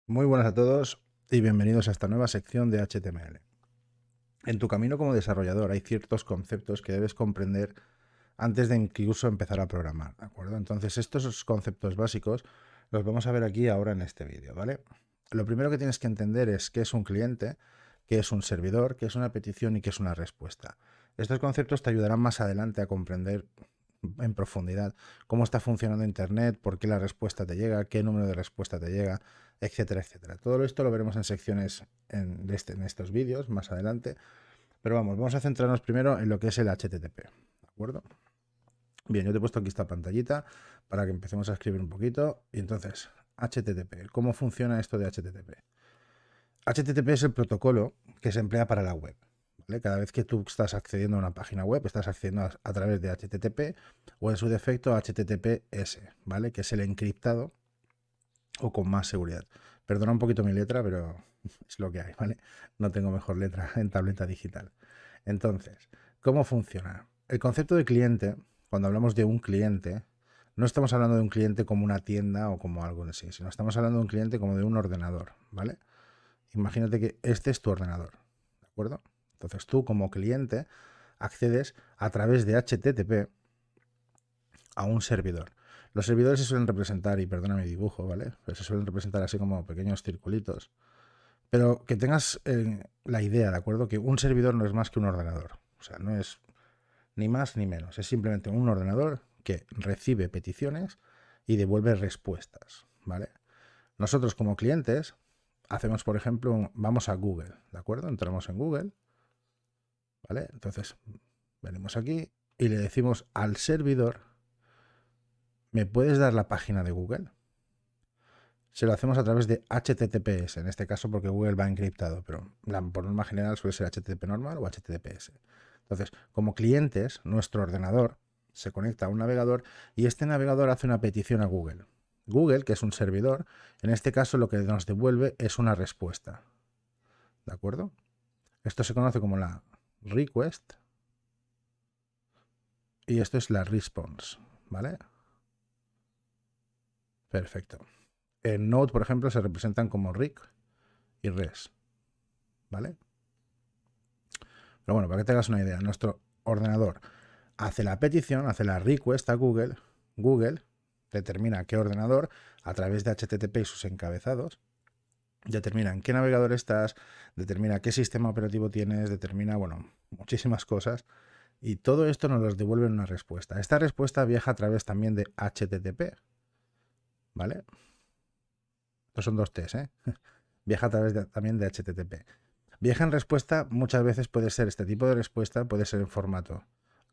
Muy buenas a todos y bienvenidos a esta nueva sección de HTML. En tu camino como desarrollador hay ciertos conceptos que debes comprender antes de incluso empezar a programar, ¿de acuerdo? Entonces estos conceptos básicos los vamos a ver aquí ahora en este vídeo, ¿vale? Lo primero que tienes que entender es qué es un cliente, qué es un servidor, qué es una petición y qué es una respuesta. Estos conceptos te ayudarán más adelante a comprender en profundidad cómo está funcionando Internet, por qué la respuesta te llega, qué número de respuesta te llega, etcétera, etcétera. Todo esto lo veremos en secciones en estos vídeos más adelante, pero vamos a centrarnos primero en lo que es el HTTP, ¿de acuerdo? Bien, yo te he puesto aquí esta pantallita para que empecemos a escribir un poquito. Y entonces, HTTP, ¿cómo funciona esto de HTTP? HTTP es el protocolo que se emplea para la web. ¿Vale? Cada vez que tú estás accediendo a una página web, estás accediendo a través de HTTP o en su defecto HTTPS, ¿vale? Que es el encriptado o con más seguridad. Perdona un poquito mi letra, pero es lo que hay, ¿vale? No tengo mejor letra en tableta digital. Entonces, ¿cómo funciona? El concepto de cliente, cuando hablamos de un cliente, no estamos hablando de un cliente como una tienda o como algo así, sino estamos hablando de un cliente como de un ordenador, ¿vale? Imagínate que este es tu ordenador, ¿de acuerdo? Entonces tú como cliente accedes a través de HTTP a un servidor. Los servidores se suelen representar, y perdona mi dibujo, ¿vale? Pero se suelen representar así como pequeños circulitos. Pero que tengas la idea, ¿de acuerdo? Que un servidor no es más que un ordenador. O sea, no es ni más ni menos. Es simplemente un ordenador que recibe peticiones y devuelve respuestas, ¿vale? Nosotros como clientes hacemos, por ejemplo, vamos a Google, ¿de acuerdo? Entramos en Google, ¿vale? Entonces venimos aquí y le decimos al servidor, ¿me puedes dar la página de Google? Se lo hacemos a través de HTTPS, en este caso porque Google va encriptado, pero por norma general suele ser HTTP normal o HTTPS. Entonces, como clientes, nuestro ordenador se conecta a un navegador y este navegador hace una petición a Google. Google, que es un servidor, en este caso lo que nos devuelve es una respuesta. ¿De acuerdo? Esto se conoce como la request y esto es la response. ¿Vale? Perfecto. En Node, por ejemplo, se representan como req y res. ¿Vale? Pero bueno, para que te hagas una idea, nuestro ordenador hace la petición, hace la request a Google. Google determina qué ordenador, a través de HTTP y sus encabezados, determina en qué navegador estás, determina qué sistema operativo tienes, determina, bueno, muchísimas cosas. Y todo esto nos los devuelve en una respuesta. Esta respuesta viaja a través también de HTTP. ¿Vale? Estos son dos T's, ¿eh? Viaja a través también de HTTP. Viaja en respuesta, muchas veces puede ser este tipo de respuesta, puede ser en formato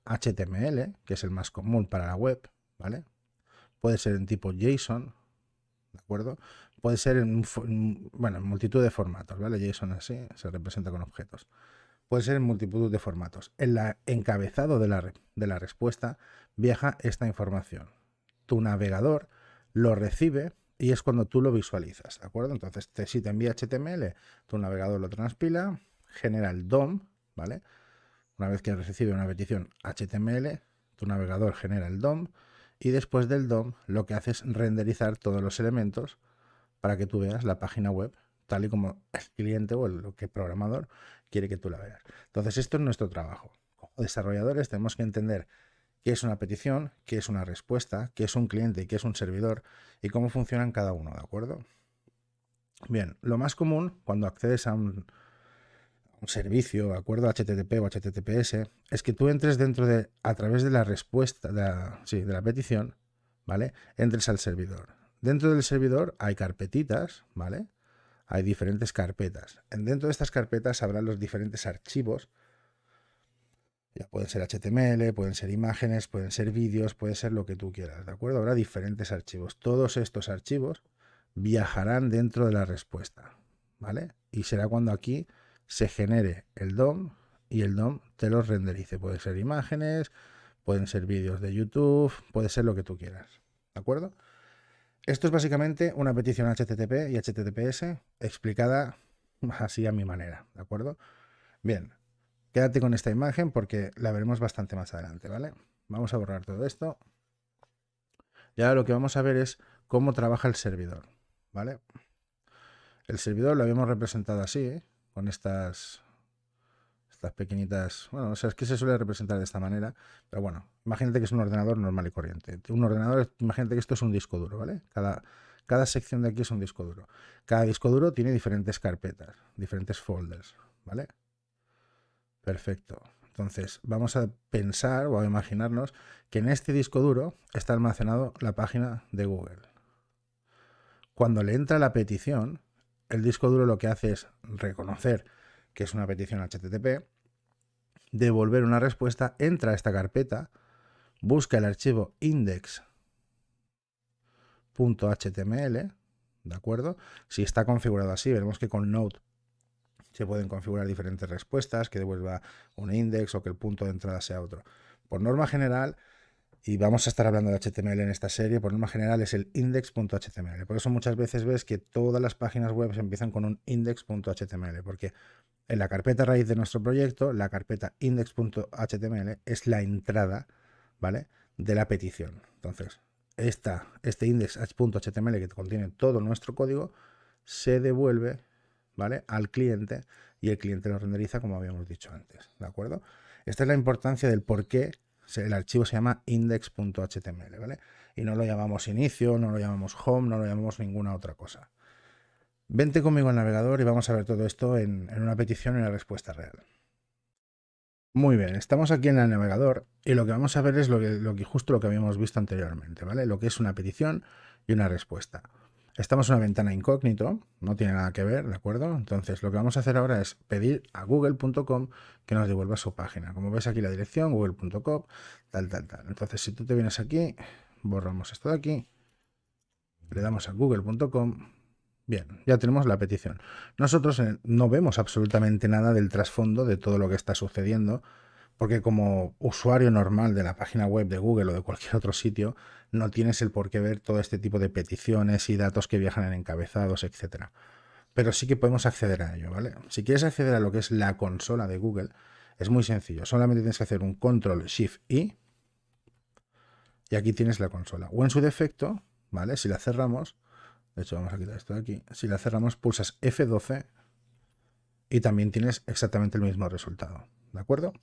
HTML, que es el más común para la web, ¿vale? Puede ser en tipo JSON, ¿de acuerdo? Puede ser bueno, en multitud de formatos, ¿vale? JSON así se representa con objetos. Puede ser en multitud de formatos. En el encabezado de la respuesta viaja esta información. Tu navegador lo recibe y es cuando tú lo visualizas, ¿de acuerdo? Entonces, si te envía HTML, tu navegador lo transpila, genera el DOM, ¿vale? Una vez que recibe una petición HTML, tu navegador genera el DOM y después del DOM lo que hace es renderizar todos los elementos para que tú veas la página web tal y como el cliente o el programador quiere que tú la veas. Entonces, esto es nuestro trabajo. Como desarrolladores tenemos que entender qué es una petición, qué es una respuesta, qué es un cliente y qué es un servidor y cómo funcionan cada uno, ¿de acuerdo? Bien, lo más común cuando accedes a un servicio, ¿de acuerdo? HTTP o HTTPS, es que tú entres dentro de, a través de la respuesta, sí, de la petición, ¿vale? Entres al servidor. Dentro del servidor hay carpetitas, ¿vale? Hay diferentes carpetas. Dentro de estas carpetas habrá los diferentes archivos. Ya pueden ser HTML, pueden ser imágenes, pueden ser vídeos, puede ser lo que tú quieras, ¿de acuerdo? Habrá diferentes archivos. Todos estos archivos viajarán dentro de la respuesta, ¿vale? Y será cuando aquí se genere el DOM y el DOM te los renderice. Pueden ser imágenes, pueden ser vídeos de YouTube, puede ser lo que tú quieras, ¿de acuerdo? Esto es básicamente una petición HTTP y HTTPS explicada así a mi manera, ¿de acuerdo? Bien, quédate con esta imagen porque la veremos bastante más adelante, ¿vale? Vamos a borrar todo esto. Y ahora lo que vamos a ver es cómo trabaja el servidor, ¿vale? El servidor lo habíamos representado así, ¿eh? Con estas pequeñitas, bueno, o sea, es que se suele representar de esta manera, pero bueno, imagínate que es un ordenador normal y corriente. Un ordenador, imagínate que esto es un disco duro, ¿vale? Cada sección de aquí es un disco duro. Cada disco duro tiene diferentes carpetas, diferentes folders, ¿vale? Perfecto. Entonces, vamos a pensar o a imaginarnos que en este disco duro está almacenado la página de Google. Cuando le entra la petición, el disco duro lo que hace es reconocer que es una petición HTTP, devolver una respuesta, entra a esta carpeta, busca el archivo index.html, ¿de acuerdo? Si está configurado así, veremos que con Node se pueden configurar diferentes respuestas, que devuelva un index o que el punto de entrada sea otro. Por norma general, y vamos a estar hablando de HTML en esta serie, por norma general es el index.html. Por eso muchas veces ves que todas las páginas web empiezan con un index.html, porque en la carpeta raíz de nuestro proyecto, la carpeta index.html es la entrada, ¿vale?, de la petición. Entonces, este index.html que contiene todo nuestro código se devuelve, ¿vale?, al cliente, y el cliente lo renderiza como habíamos dicho antes, ¿de acuerdo? Esta es la importancia del por qué el archivo se llama index.html, ¿vale? Y no lo llamamos inicio, no lo llamamos home, no lo llamamos ninguna otra cosa. Vente conmigo al navegador y vamos a ver todo esto en una petición y una respuesta real. Muy bien, estamos aquí en el navegador y lo que vamos a ver es justo lo que habíamos visto anteriormente, ¿vale? Lo que es una petición y una respuesta. Estamos en una ventana incógnito, no tiene nada que ver, ¿de acuerdo? Entonces lo que vamos a hacer ahora es pedir a google.com que nos devuelva su página. Como ves aquí la dirección, google.com, tal. Entonces si tú te vienes aquí, borramos esto de aquí, le damos a google.com. Bien, ya tenemos la petición. Nosotros no vemos absolutamente nada del trasfondo de todo lo que está sucediendo, porque como usuario normal de la página web de Google o de cualquier otro sitio, no tienes el por qué ver todo este tipo de peticiones y datos que viajan en encabezados, etc. Pero sí que podemos acceder a ello, ¿vale? Si quieres acceder a lo que es la consola de Google, es muy sencillo. Solamente tienes que hacer un Control-Shift-I y aquí tienes la consola. O en su defecto, ¿vale? Si la cerramos, de hecho vamos a quitar esto de aquí, si la cerramos pulsas F12 y también tienes exactamente el mismo resultado, ¿de acuerdo?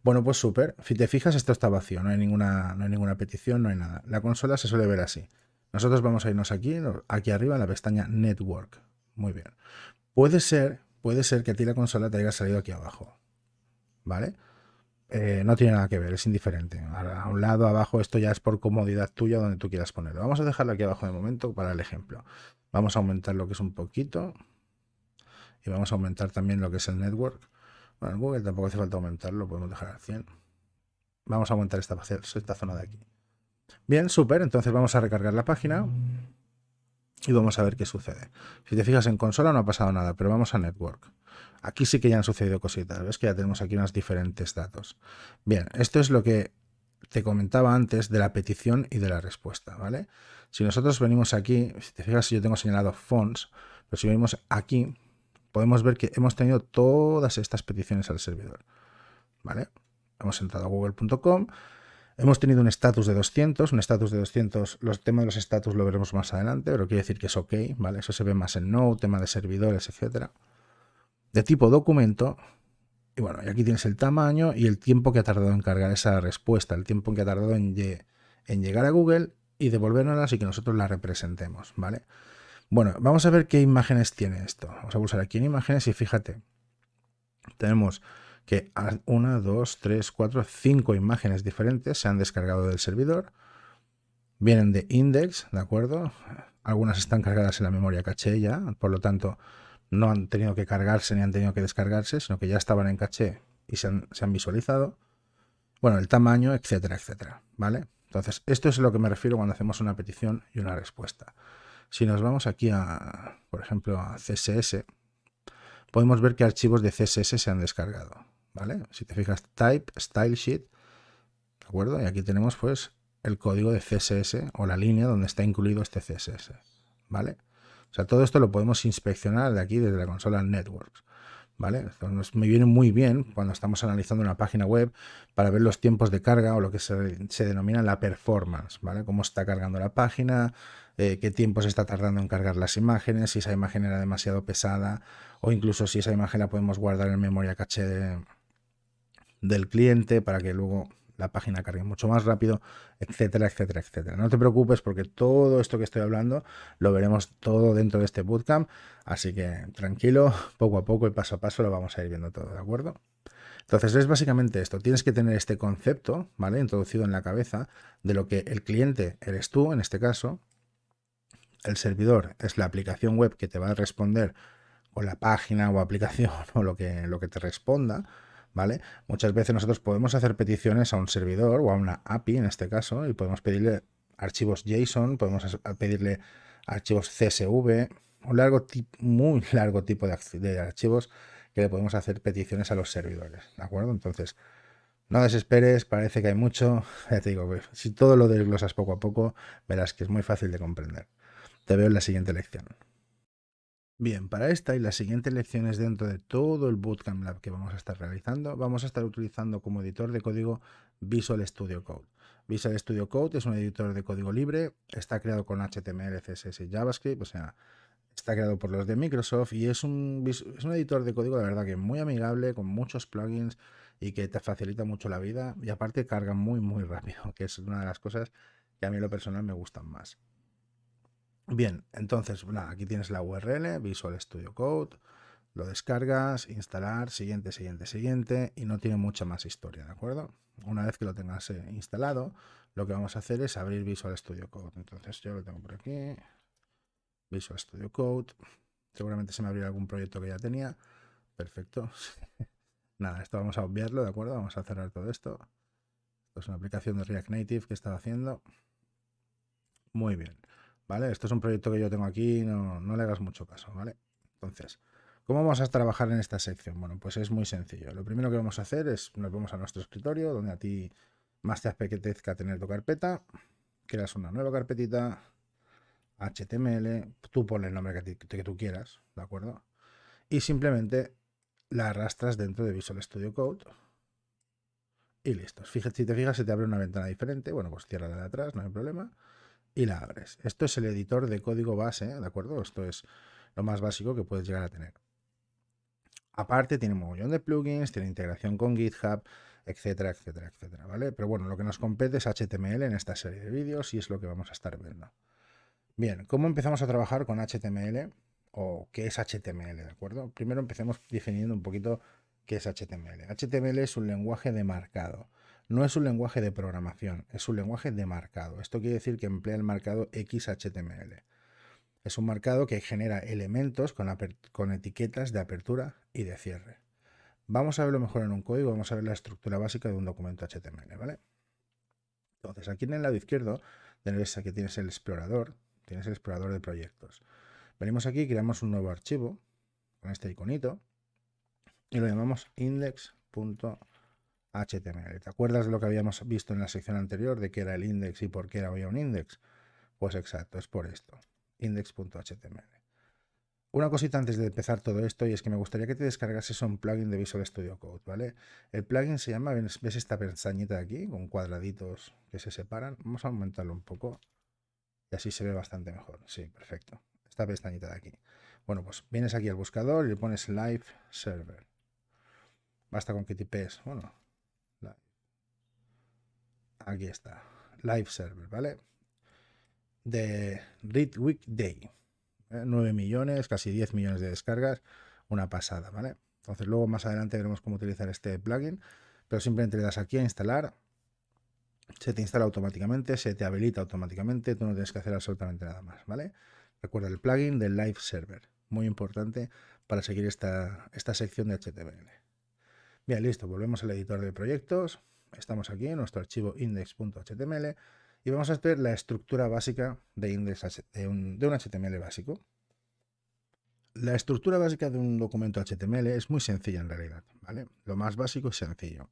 Bueno, pues súper. Si te fijas, esto está vacío, no hay ninguna petición, no hay nada. La consola se suele ver así. Nosotros vamos a irnos aquí arriba en la pestaña Network. Muy bien. Puede ser que a ti la consola te haya salido aquí abajo, ¿vale? No tiene nada que ver, es indiferente. A un lado, abajo, esto ya es por comodidad tuya donde tú quieras ponerlo. Vamos a dejarlo aquí abajo de momento para el ejemplo. Vamos a aumentar lo que es un poquito y vamos a aumentar también lo que es el network. Bueno, en Google tampoco hace falta aumentarlo, podemos dejar al 100. Vamos a aumentar esta zona de aquí. Bien, súper, entonces vamos a recargar la página y vamos a ver qué sucede. Si te fijas en consola no ha pasado nada, pero vamos a network. Aquí sí que ya han sucedido cositas, ves que ya tenemos aquí unos diferentes datos. Bien, esto es lo que te comentaba antes de la petición y de la respuesta, ¿vale? Si nosotros venimos aquí, si te fijas, yo tengo señalado fonts, pero si venimos aquí, podemos ver que hemos tenido todas estas peticiones al servidor, ¿vale? Hemos entrado a google.com, hemos tenido un estatus de 200, los temas de los estatus lo veremos más adelante, pero quiere decir que es ok, ¿vale? Eso se ve más en Node, tema de servidores, etcétera. De tipo documento, y bueno, y aquí tienes el tamaño y el tiempo que ha tardado en cargar esa respuesta, el tiempo que ha tardado en llegar a Google y devolvernoslas y que nosotros la representemos, ¿vale? Bueno, vamos a ver qué imágenes tiene esto. Vamos a pulsar aquí en imágenes y fíjate, tenemos que 1, 2, 3, 4, 5 imágenes diferentes se han descargado del servidor. Vienen de index, ¿de acuerdo? Algunas están cargadas en la memoria caché ya, por lo tanto no han tenido que cargarse ni han tenido que descargarse, sino que ya estaban en caché y se han visualizado. Bueno, el tamaño, etcétera, etcétera, ¿vale? Entonces, esto es a lo que me refiero cuando hacemos una petición y una respuesta. Si nos vamos aquí por ejemplo, a CSS, podemos ver que archivos de CSS se han descargado, ¿vale? Si te fijas, type, style sheet, ¿de acuerdo? Y aquí tenemos pues el código de CSS o la línea donde está incluido este CSS, ¿vale? O sea, todo esto lo podemos inspeccionar de aquí desde la consola Networks, ¿vale? Entonces, me viene muy bien cuando estamos analizando una página web para ver los tiempos de carga o lo que se denomina la performance, ¿vale? Cómo está cargando la página, qué tiempo se está tardando en cargar las imágenes, si esa imagen era demasiado pesada o incluso si esa imagen la podemos guardar en memoria caché del cliente para que luego la página cargue mucho más rápido, etcétera, etcétera, etcétera. No te preocupes porque todo esto que estoy hablando lo veremos todo dentro de este bootcamp, así que tranquilo, poco a poco y paso a paso lo vamos a ir viendo todo, ¿de acuerdo? Entonces es básicamente esto, tienes que tener este concepto, ¿vale? Introducido en la cabeza de lo que el cliente eres tú, en este caso, el servidor es la aplicación web que te va a responder o la página o aplicación o lo que te responda, ¿vale? Muchas veces nosotros podemos hacer peticiones a un servidor o a una API en este caso y podemos pedirle archivos JSON, podemos pedirle archivos CSV, muy largo tipo de archivos que le podemos hacer peticiones a los servidores, ¿de acuerdo? Entonces, no desesperes, parece que hay mucho, ya te digo, si todo lo desglosas poco a poco, verás que es muy fácil de comprender. Te veo en la siguiente lección. Bien, para esta y las siguientes lecciones dentro de todo el Bootcamp Lab que vamos a estar realizando, vamos a estar utilizando como editor de código Visual Studio Code. Visual Studio Code es un editor de código libre, está creado con HTML, CSS y JavaScript, o sea, está creado por los de Microsoft y es un editor de código, de verdad, que muy amigable, con muchos plugins y que te facilita mucho la vida y aparte carga muy, muy rápido, que es una de las cosas que a mí en lo personal me gustan más. Bien, entonces, nada, aquí tienes la URL, Visual Studio Code, lo descargas, instalar, siguiente, siguiente, siguiente, y no tiene mucha más historia, ¿de acuerdo? Una vez que lo tengas instalado, lo que vamos a hacer es abrir Visual Studio Code. Entonces yo lo tengo por aquí, Visual Studio Code, seguramente se me abrirá algún proyecto que ya tenía, perfecto. Nada, esto vamos a obviarlo, ¿de acuerdo? Vamos a cerrar todo esto. Esto es una aplicación de React Native que estaba haciendo. Muy bien, ¿vale? Esto es un proyecto que yo tengo aquí, no le hagas mucho caso, ¿vale? Entonces, ¿cómo vamos a trabajar en esta sección? Bueno, pues es muy sencillo. Lo primero que vamos a hacer es, nos vamos a nuestro escritorio, donde a ti más te apetezca tener tu carpeta, creas una nueva carpetita, HTML, tú ponle el nombre que tú quieras, ¿de acuerdo? Y simplemente la arrastras dentro de Visual Studio Code y listo. Fíjate, si te fijas, se te abre una ventana diferente, bueno, pues cierra la de atrás, no hay problema. Y la abres. Esto es el editor de código base, ¿de acuerdo? Esto es lo más básico que puedes llegar a tener. Aparte tiene un mogollón de plugins, tiene integración con GitHub, etcétera, etcétera, etcétera, ¿vale? Pero bueno, lo que nos compete es HTML en esta serie de vídeos y es lo que vamos a estar viendo. Bien, ¿cómo empezamos a trabajar con HTML o qué es HTML, ¿de acuerdo? Primero empecemos definiendo un poquito qué es HTML. HTML es un lenguaje de marcado. No es un lenguaje de programación, es un lenguaje de marcado. Esto quiere decir que emplea el marcado XHTML. Es un marcado que genera elementos con etiquetas de apertura y de cierre. Vamos a verlo mejor en un código, vamos a ver la estructura básica de un documento HTML, ¿vale? Entonces, aquí en el lado izquierdo aquí tienes el explorador de proyectos. Venimos aquí, creamos un nuevo archivo con este iconito y lo llamamos index.html. ¿Te acuerdas de lo que habíamos visto en la sección anterior de qué era el index y por qué había un index? Pues exacto, es por esto, index.html. Una cosita antes de empezar todo esto, y es que me gustaría que te descargases un plugin de Visual Studio Code, ¿vale? El plugin se llama, ¿ves esta pestañita de aquí? Con cuadraditos que se separan. Vamos a aumentarlo un poco y así se ve bastante mejor. Sí, perfecto. Esta pestañita de aquí. Bueno, pues vienes aquí al buscador y le pones Live Server. Basta con que tipes, bueno, aquí está, Live Server, ¿vale? De Read Weekday. 9 millones, casi 10 millones de descargas, una pasada, ¿vale? Entonces luego más adelante veremos cómo utilizar este plugin, pero simplemente le das aquí a instalar, se te instala automáticamente, se te habilita automáticamente, tú no tienes que hacer absolutamente nada más, ¿vale? Recuerda el plugin del Live Server, muy importante para seguir esta sección de HTML. Bien, listo, volvemos al editor de proyectos, estamos aquí en nuestro archivo index.html y vamos a ver la estructura básica de un HTML básico. La estructura básica de un documento HTML es muy sencilla en realidad, ¿vale? Lo más básico es sencillo.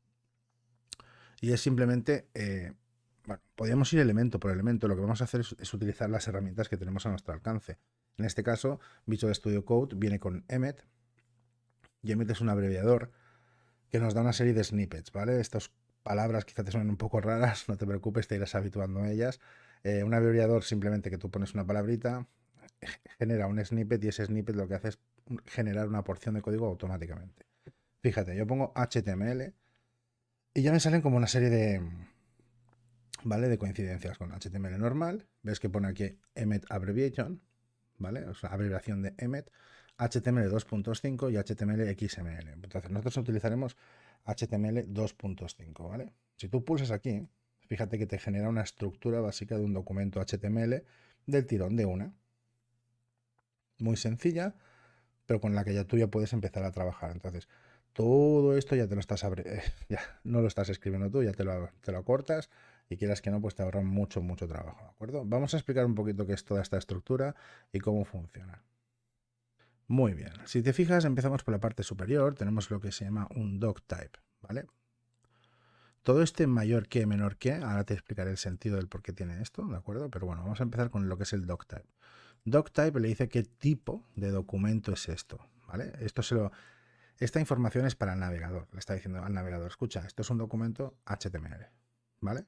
Y es simplemente, bueno, podríamos ir elemento por elemento, lo que vamos a hacer es utilizar las herramientas que tenemos a nuestro alcance. En este caso, Visual Studio Code viene con Emmet, y emites un abreviador que nos da una serie de snippets, ¿vale? Estas palabras quizá te suenen un poco raras, no te preocupes, te irás habituando a ellas. Un abreviador simplemente que tú pones una palabrita, genera un snippet y ese snippet lo que hace es generar una porción de código automáticamente. Fíjate, yo pongo HTML y ya me salen como una serie de, ¿vale? De coincidencias con HTML normal. Ves que pone aquí emmet abbreviation, ¿vale? O sea, abreviación de emmet, HTML 2.5 y HTML XML. Entonces, nosotros utilizaremos HTML 2.5, ¿vale? Si tú pulsas aquí, fíjate que te genera una estructura básica de un documento HTML del tirón de una. Muy sencilla, pero con la que ya tú ya puedes empezar a trabajar. Entonces, todo esto ya te lo estás ya no lo estás escribiendo tú, ya te lo acortas y quieras que no, pues te ahorran mucho, mucho trabajo, ¿de acuerdo? Vamos a explicar un poquito qué es toda esta estructura y cómo funciona. Muy bien, si te fijas, empezamos por la parte superior, tenemos lo que se llama un doctype, ¿vale? Todo este mayor que, menor que, ahora te explicaré el sentido del por qué tiene esto, ¿de acuerdo? Pero bueno, vamos a empezar con lo que es el doctype. Doctype le dice qué tipo de documento es esto, ¿vale? Esta información es para el navegador. Le está diciendo al navegador, escucha, esto es un documento HTML, ¿vale?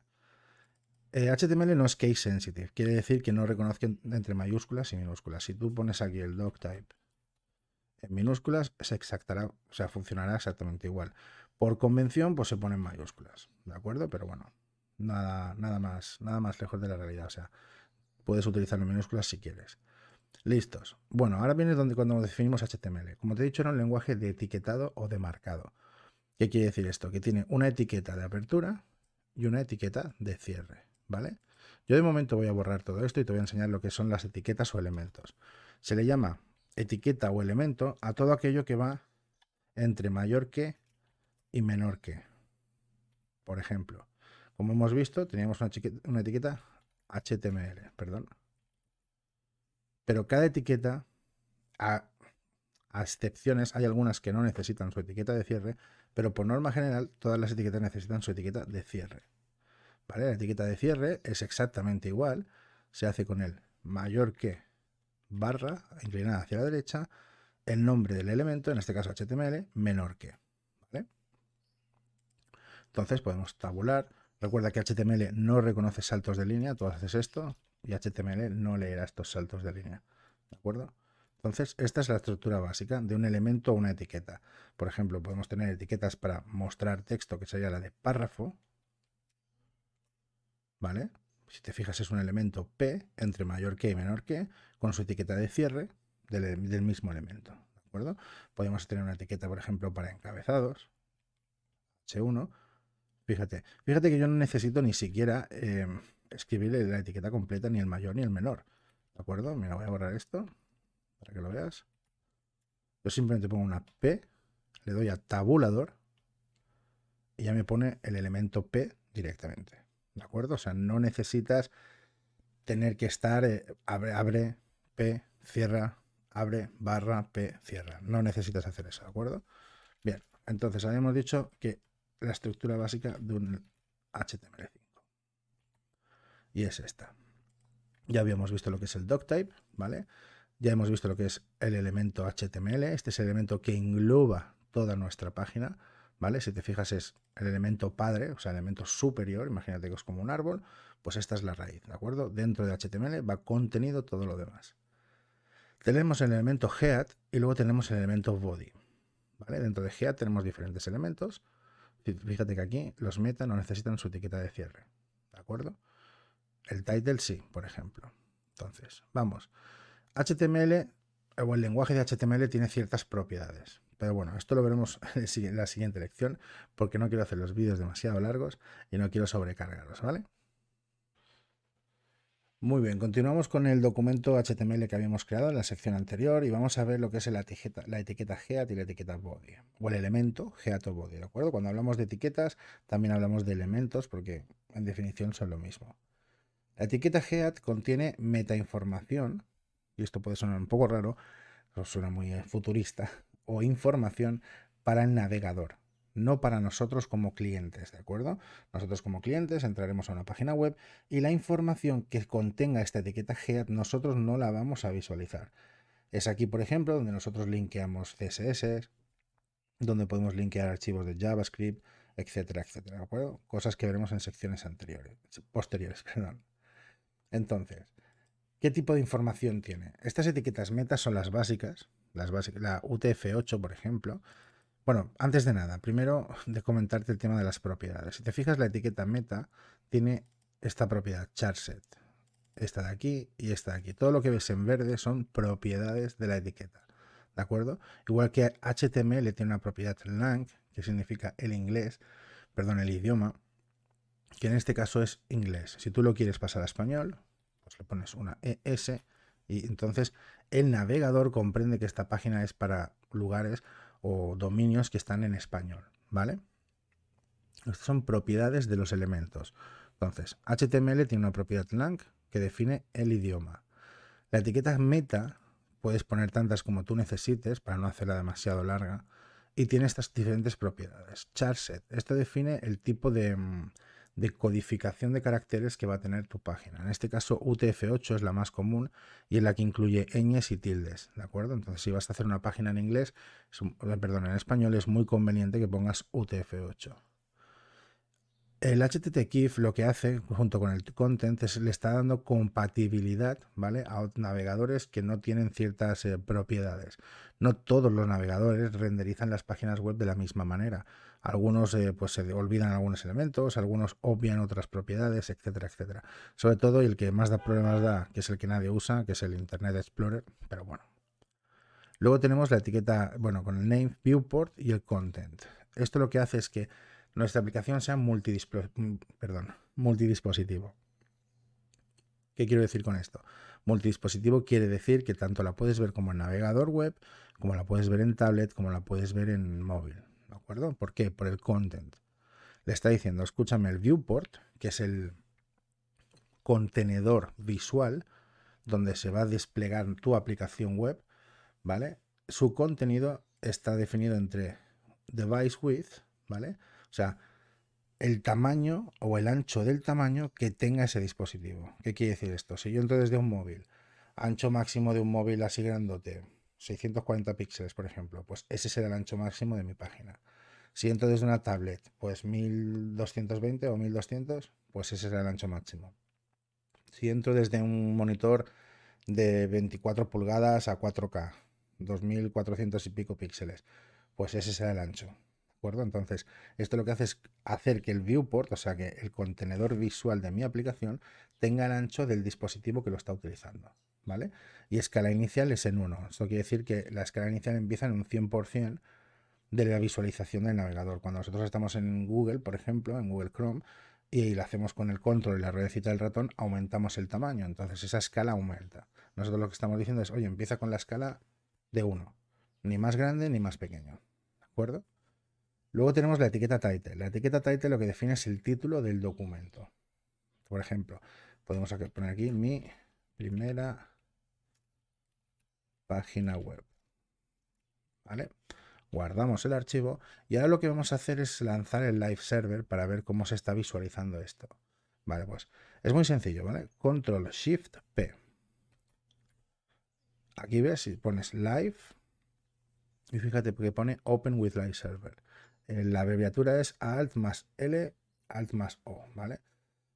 HTML no es case sensitive, quiere decir que no reconoce entre mayúsculas y minúsculas. Si tú pones aquí el doctype en minúsculas, se exactará, o sea, funcionará exactamente igual. Por convención, pues se pone en mayúsculas, ¿de acuerdo? Pero bueno, nada más lejos de la realidad. O sea, puedes utilizarlo en minúsculas si quieres. Listos. Bueno, ahora viene cuando definimos HTML. Como te he dicho, era un lenguaje de etiquetado o de marcado. ¿Qué quiere decir esto? Que tiene una etiqueta de apertura y una etiqueta de cierre, ¿vale? Yo de momento voy a borrar todo esto y te voy a enseñar lo que son las etiquetas o elementos. Se le llama etiqueta o elemento a todo aquello que va entre mayor que y menor que. Por ejemplo, como hemos visto, teníamos una etiqueta HTML, perdón. Pero cada etiqueta, a excepciones, hay algunas que no necesitan su etiqueta de cierre, pero por norma general todas las etiquetas necesitan su etiqueta de cierre. ¿Vale? La etiqueta de cierre es exactamente igual, se hace con el mayor que barra inclinada hacia la derecha, el nombre del elemento, en este caso HTML, menor que. ¿Vale? Entonces podemos tabular. Recuerda que HTML no reconoce saltos de línea, tú haces esto y HTML no leerá estos saltos de línea. ¿De acuerdo? Entonces, esta es la estructura básica de un elemento o una etiqueta. Por ejemplo, podemos tener etiquetas para mostrar texto, que sería la de párrafo. ¿Vale? Si te fijas, es un elemento P entre mayor que y menor que, con su etiqueta de cierre del mismo elemento. ¿De acuerdo? Podemos tener una etiqueta, por ejemplo, para encabezados, H1. Fíjate que yo no necesito ni siquiera escribir la etiqueta completa, ni el mayor ni el menor. ¿De acuerdo? Mira, voy a borrar esto para que lo veas. Yo simplemente pongo una P, le doy a tabulador y ya me pone el elemento P directamente. ¿De acuerdo? O sea, no necesitas tener que estar abre, P, cierra, abre, barra, P, cierra. No necesitas hacer eso, ¿de acuerdo? Bien, entonces habíamos dicho que la estructura básica de un HTML5. Y es esta. Ya habíamos visto lo que es el doctype, ¿vale? Ya hemos visto lo que es el elemento HTML. Este es el elemento que engloba toda nuestra página, ¿vale? Si te fijas es el elemento padre, o sea, el elemento superior, imagínate que es como un árbol, pues esta es la raíz, ¿de acuerdo? Dentro de HTML va contenido todo lo demás. Tenemos el elemento head y luego tenemos el elemento body, ¿vale? Dentro de head tenemos diferentes elementos. Fíjate que aquí los meta no necesitan su etiqueta de cierre, ¿de acuerdo? El title sí, por ejemplo. Entonces, vamos. HTML o el lenguaje de HTML tiene ciertas propiedades. Pero bueno, esto lo veremos en la siguiente lección porque no quiero hacer los vídeos demasiado largos y no quiero sobrecargarlos, ¿vale? Muy bien, continuamos con el documento HTML que habíamos creado en la sección anterior y vamos a ver lo que es la etiqueta head y la etiqueta body, o el elemento head o body, ¿de acuerdo? Cuando hablamos de etiquetas también hablamos de elementos porque en definición son lo mismo. La etiqueta head contiene metainformación, y esto puede sonar un poco raro, suena muy futurista, o información para el navegador, no para nosotros como clientes, ¿de acuerdo? Nosotros como clientes entraremos a una página web y la información que contenga esta etiqueta head nosotros no la vamos a visualizar. Es aquí, por ejemplo, donde nosotros linkeamos CSS, donde podemos linkear archivos de JavaScript, etcétera, etcétera, ¿de acuerdo? Cosas que veremos en secciones posteriores, perdón. Entonces, ¿qué tipo de información tiene? Estas etiquetas meta son las básicas, la UTF-8, por ejemplo. Bueno, antes de nada, primero de comentarte el tema de las propiedades. Si te fijas, la etiqueta meta tiene esta propiedad, charset, esta de aquí y esta de aquí. Todo lo que ves en verde son propiedades de la etiqueta, ¿de acuerdo? Igual que HTML tiene una propiedad lang, que significa el inglés, perdón, el idioma, que en este caso es inglés. Si tú lo quieres pasar a español, pues le pones una ES y entonces el navegador comprende que esta página es para lugares o dominios que están en español, ¿vale? Estas son propiedades de los elementos. Entonces, HTML tiene una propiedad lang que define el idioma. La etiqueta meta puedes poner tantas como tú necesites para no hacerla demasiado larga y tiene estas diferentes propiedades. Charset, esto define el tipo de codificación de caracteres que va a tener tu página. En este caso UTF-8 es la más común y es la que incluye ñes y tildes, ¿de acuerdo? Entonces si vas a hacer una página en inglés, perdón, en español es muy conveniente que pongas UTF-8. El HTTKIF lo que hace, junto con el content, es le está dando compatibilidad, ¿vale?, a navegadores que no tienen ciertas propiedades. No todos los navegadores renderizan las páginas web de la misma manera. Algunos pues se olvidan algunos elementos, algunos obvian otras propiedades, etcétera, etcétera. Sobre todo, y el que más da problemas da, que es el que nadie usa, que es el Internet Explorer, pero bueno. Luego tenemos la etiqueta, bueno, con el name, viewport y el content. Esto lo que hace es que nuestra aplicación sea multidispositivo. ¿Qué quiero decir con esto? Multidispositivo quiere decir que tanto la puedes ver como en navegador web, como la puedes ver en tablet, como la puedes ver en móvil. ¿De acuerdo? ¿Por qué? Por el content. Le está diciendo, escúchame, el viewport, que es el contenedor visual donde se va a desplegar tu aplicación web, ¿vale? Su contenido está definido entre device width, ¿vale? O sea, el tamaño o el ancho del tamaño que tenga ese dispositivo. ¿Qué quiere decir esto? Si yo entro desde un móvil, ancho máximo de un móvil así grandote, 640 píxeles, por ejemplo, pues ese será el ancho máximo de mi página. Si entro desde una tablet, pues 1220 o 1200, pues ese será el ancho máximo. Si entro desde un monitor de 24 pulgadas a 4K, 2400 y pico píxeles, pues ese será el ancho. ¿De acuerdo? Entonces, esto lo que hace es hacer que el viewport, o sea, que el contenedor visual de mi aplicación, tenga el ancho del dispositivo que lo está utilizando, ¿vale? Y escala inicial es en 1. Esto quiere decir que la escala inicial empieza en un 100% de la visualización del navegador. Cuando nosotros estamos en Google, por ejemplo, en Google Chrome, y lo hacemos con el control y la ruedecita del ratón, aumentamos el tamaño. Entonces esa escala aumenta. Nosotros lo que estamos diciendo es, oye, empieza con la escala de 1. Ni más grande ni más pequeño. ¿De acuerdo? Luego tenemos la etiqueta title. La etiqueta title lo que define es el título del documento. Por ejemplo, podemos poner aquí mi primera página web. ¿Vale? Guardamos el archivo y ahora lo que vamos a hacer es lanzar el live server para ver cómo se está visualizando esto. Vale, pues es muy sencillo, ¿vale? Control Shift P. Aquí ves, si pones live y fíjate que pone Open with Live Server. La abreviatura es Alt más L, Alt más O, ¿vale?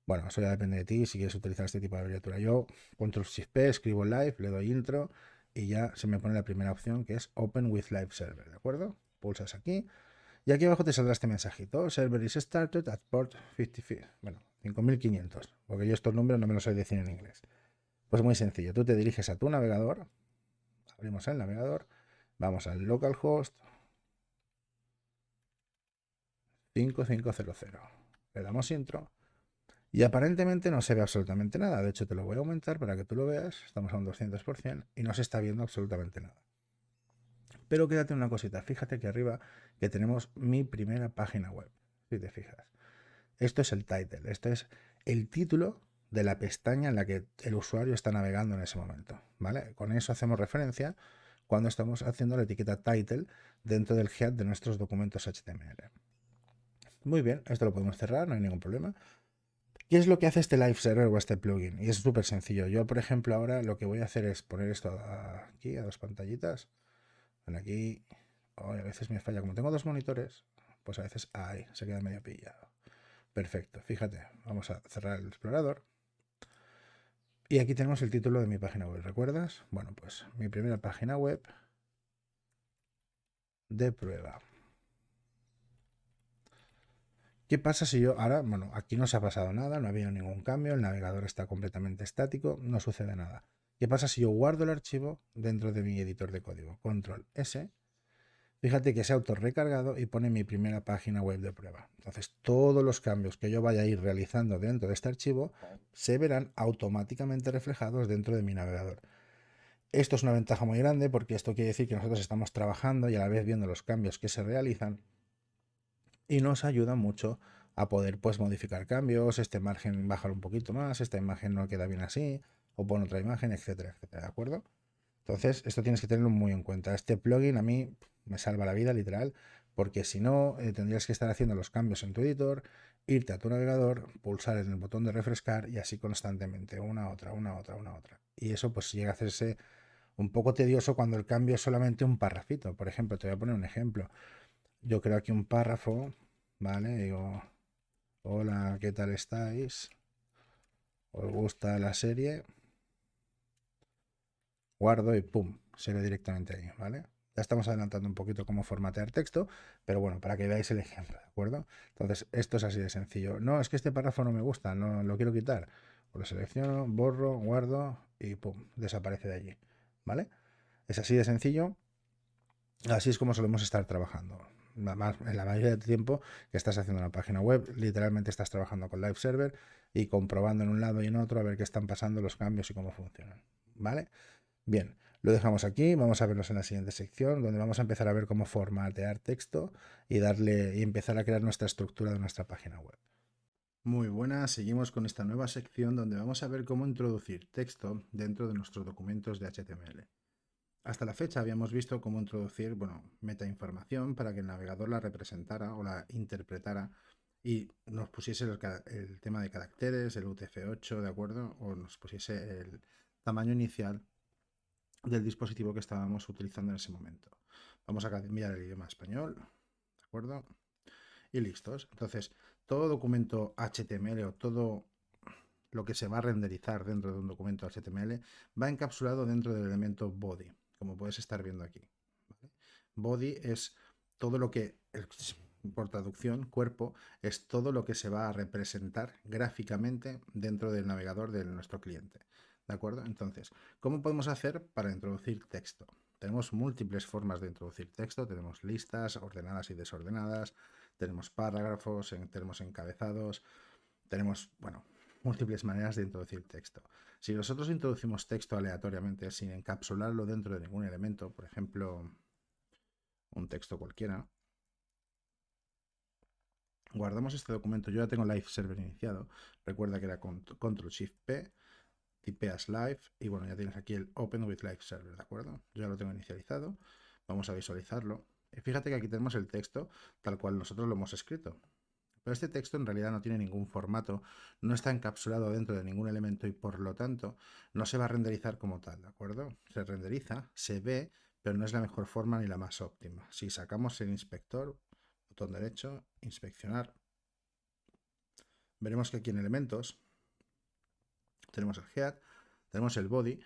Bueno, eso ya depende de ti si quieres utilizar este tipo de abreviatura. Yo Control Shift P, escribo live, le doy intro y ya se me pone la primera opción que es Open with Live Server, ¿de acuerdo? Pulsas aquí y aquí abajo te saldrá este mensajito. Server is started at port 55. Bueno, 5500, porque yo estos números no me los sé decir en inglés. Pues muy sencillo, tú te diriges a tu navegador, abrimos el navegador, vamos al localhost 5500, le damos intro y aparentemente no se ve absolutamente nada. De hecho, te lo voy a aumentar para que tú lo veas. Estamos a un 200% y no se está viendo absolutamente nada. Pero quédate una cosita, fíjate que arriba que tenemos mi primera página web, si te fijas. Esto es el title, esto es el título de la pestaña en la que el usuario está navegando en ese momento, ¿vale? Con eso hacemos referencia cuando estamos haciendo la etiqueta title dentro del head de nuestros documentos HTML. Muy bien, esto lo podemos cerrar, no hay ningún problema. ¿Qué es lo que hace este live server o este plugin? Y es súper sencillo. Yo, por ejemplo, ahora lo que voy a hacer es poner esto aquí a dos pantallitas. Aquí a veces me falla. Como tengo dos monitores, pues a veces ahí se queda medio pillado. Perfecto, fíjate, vamos a cerrar el explorador. Y aquí tenemos el título de mi página web, ¿recuerdas? Bueno, pues mi primera página web de prueba. ¿Qué pasa si yo ahora, bueno, aquí no se ha pasado nada, no ha habido ningún cambio, el navegador está completamente estático, no sucede nada? ¿Qué pasa si yo guardo el archivo dentro de mi editor de código? Control S. Fíjate que se ha autorrecargado y pone mi primera página web de prueba. Entonces, todos los cambios que yo vaya a ir realizando dentro de este archivo se verán automáticamente reflejados dentro de mi navegador. Esto es una ventaja muy grande porque esto quiere decir que nosotros estamos trabajando y a la vez viendo los cambios que se realizan y nos ayuda mucho a poder pues modificar cambios, este margen bajar un poquito más, esta imagen no queda bien así, o pon otra imagen, etcétera, etcétera, ¿de acuerdo? Entonces, esto tienes que tenerlo muy en cuenta. Este plugin a mí me salva la vida, literal, porque si no, tendrías que estar haciendo los cambios en tu editor, irte a tu navegador, pulsar en el botón de refrescar y así constantemente, una otra, una otra, una otra. Y eso pues llega a hacerse un poco tedioso cuando el cambio es solamente un parrafito. Por ejemplo, te voy a poner un ejemplo. Yo creo aquí un párrafo, ¿vale? Digo, hola, ¿qué tal estáis? ¿Os gusta la serie? Guardo y pum, se ve directamente ahí, ¿vale? Ya estamos adelantando un poquito cómo formatear texto, pero bueno, para que veáis el ejemplo, ¿de acuerdo? Entonces, esto es así de sencillo. No, es que este párrafo no me gusta, no lo quiero quitar. Pues lo selecciono, borro, guardo y pum, desaparece de allí, ¿vale? Es así de sencillo. Así es como solemos estar trabajando. En la mayoría del tiempo que estás haciendo una página web, literalmente estás trabajando con Live Server y comprobando en un lado y en otro a ver qué están pasando los cambios y cómo funcionan, ¿vale? Bien, lo dejamos aquí, vamos a verlos en la siguiente sección, donde vamos a empezar a ver cómo formatear texto y darle y empezar a crear nuestra estructura de nuestra página web. Muy buenas, seguimos con esta nueva sección donde vamos a ver cómo introducir texto dentro de nuestros documentos de HTML. Hasta la fecha habíamos visto cómo introducir, bueno, metainformación para que el navegador la representara o la interpretara y nos pusiese el tema de caracteres, el UTF-8, ¿de acuerdo? O nos pusiese el tamaño inicial del dispositivo que estábamos utilizando en ese momento. Vamos a cambiar el idioma a español, ¿de acuerdo? Y listos. Entonces, todo documento HTML o todo lo que se va a renderizar dentro de un documento HTML va encapsulado dentro del elemento body, como puedes estar viendo aquí. ¿Vale? Body es todo lo que, por traducción, cuerpo, es todo lo que se va a representar gráficamente dentro del navegador de nuestro cliente. ¿De acuerdo? Entonces, ¿cómo podemos hacer para introducir texto? Tenemos múltiples formas de introducir texto, tenemos listas ordenadas y desordenadas, tenemos párrafos, tenemos encabezados, tenemos, bueno, múltiples maneras de introducir texto. Si nosotros introducimos texto aleatoriamente sin encapsularlo dentro de ningún elemento, por ejemplo, un texto cualquiera, guardamos este documento, yo ya tengo Live Server iniciado, recuerda que era Ctrl-Shift-P, tipeas Live y bueno, ya tienes aquí el Open with Live Server, ¿de acuerdo? Yo ya lo tengo inicializado, vamos a visualizarlo. Y fíjate que aquí tenemos el texto tal cual nosotros lo hemos escrito. Pero este texto en realidad no tiene ningún formato, no está encapsulado dentro de ningún elemento y por lo tanto no se va a renderizar como tal, ¿de acuerdo? Se renderiza, se ve, pero no es la mejor forma ni la más óptima. Si sacamos el inspector, botón derecho, inspeccionar, veremos que aquí en elementos tenemos el head, tenemos el body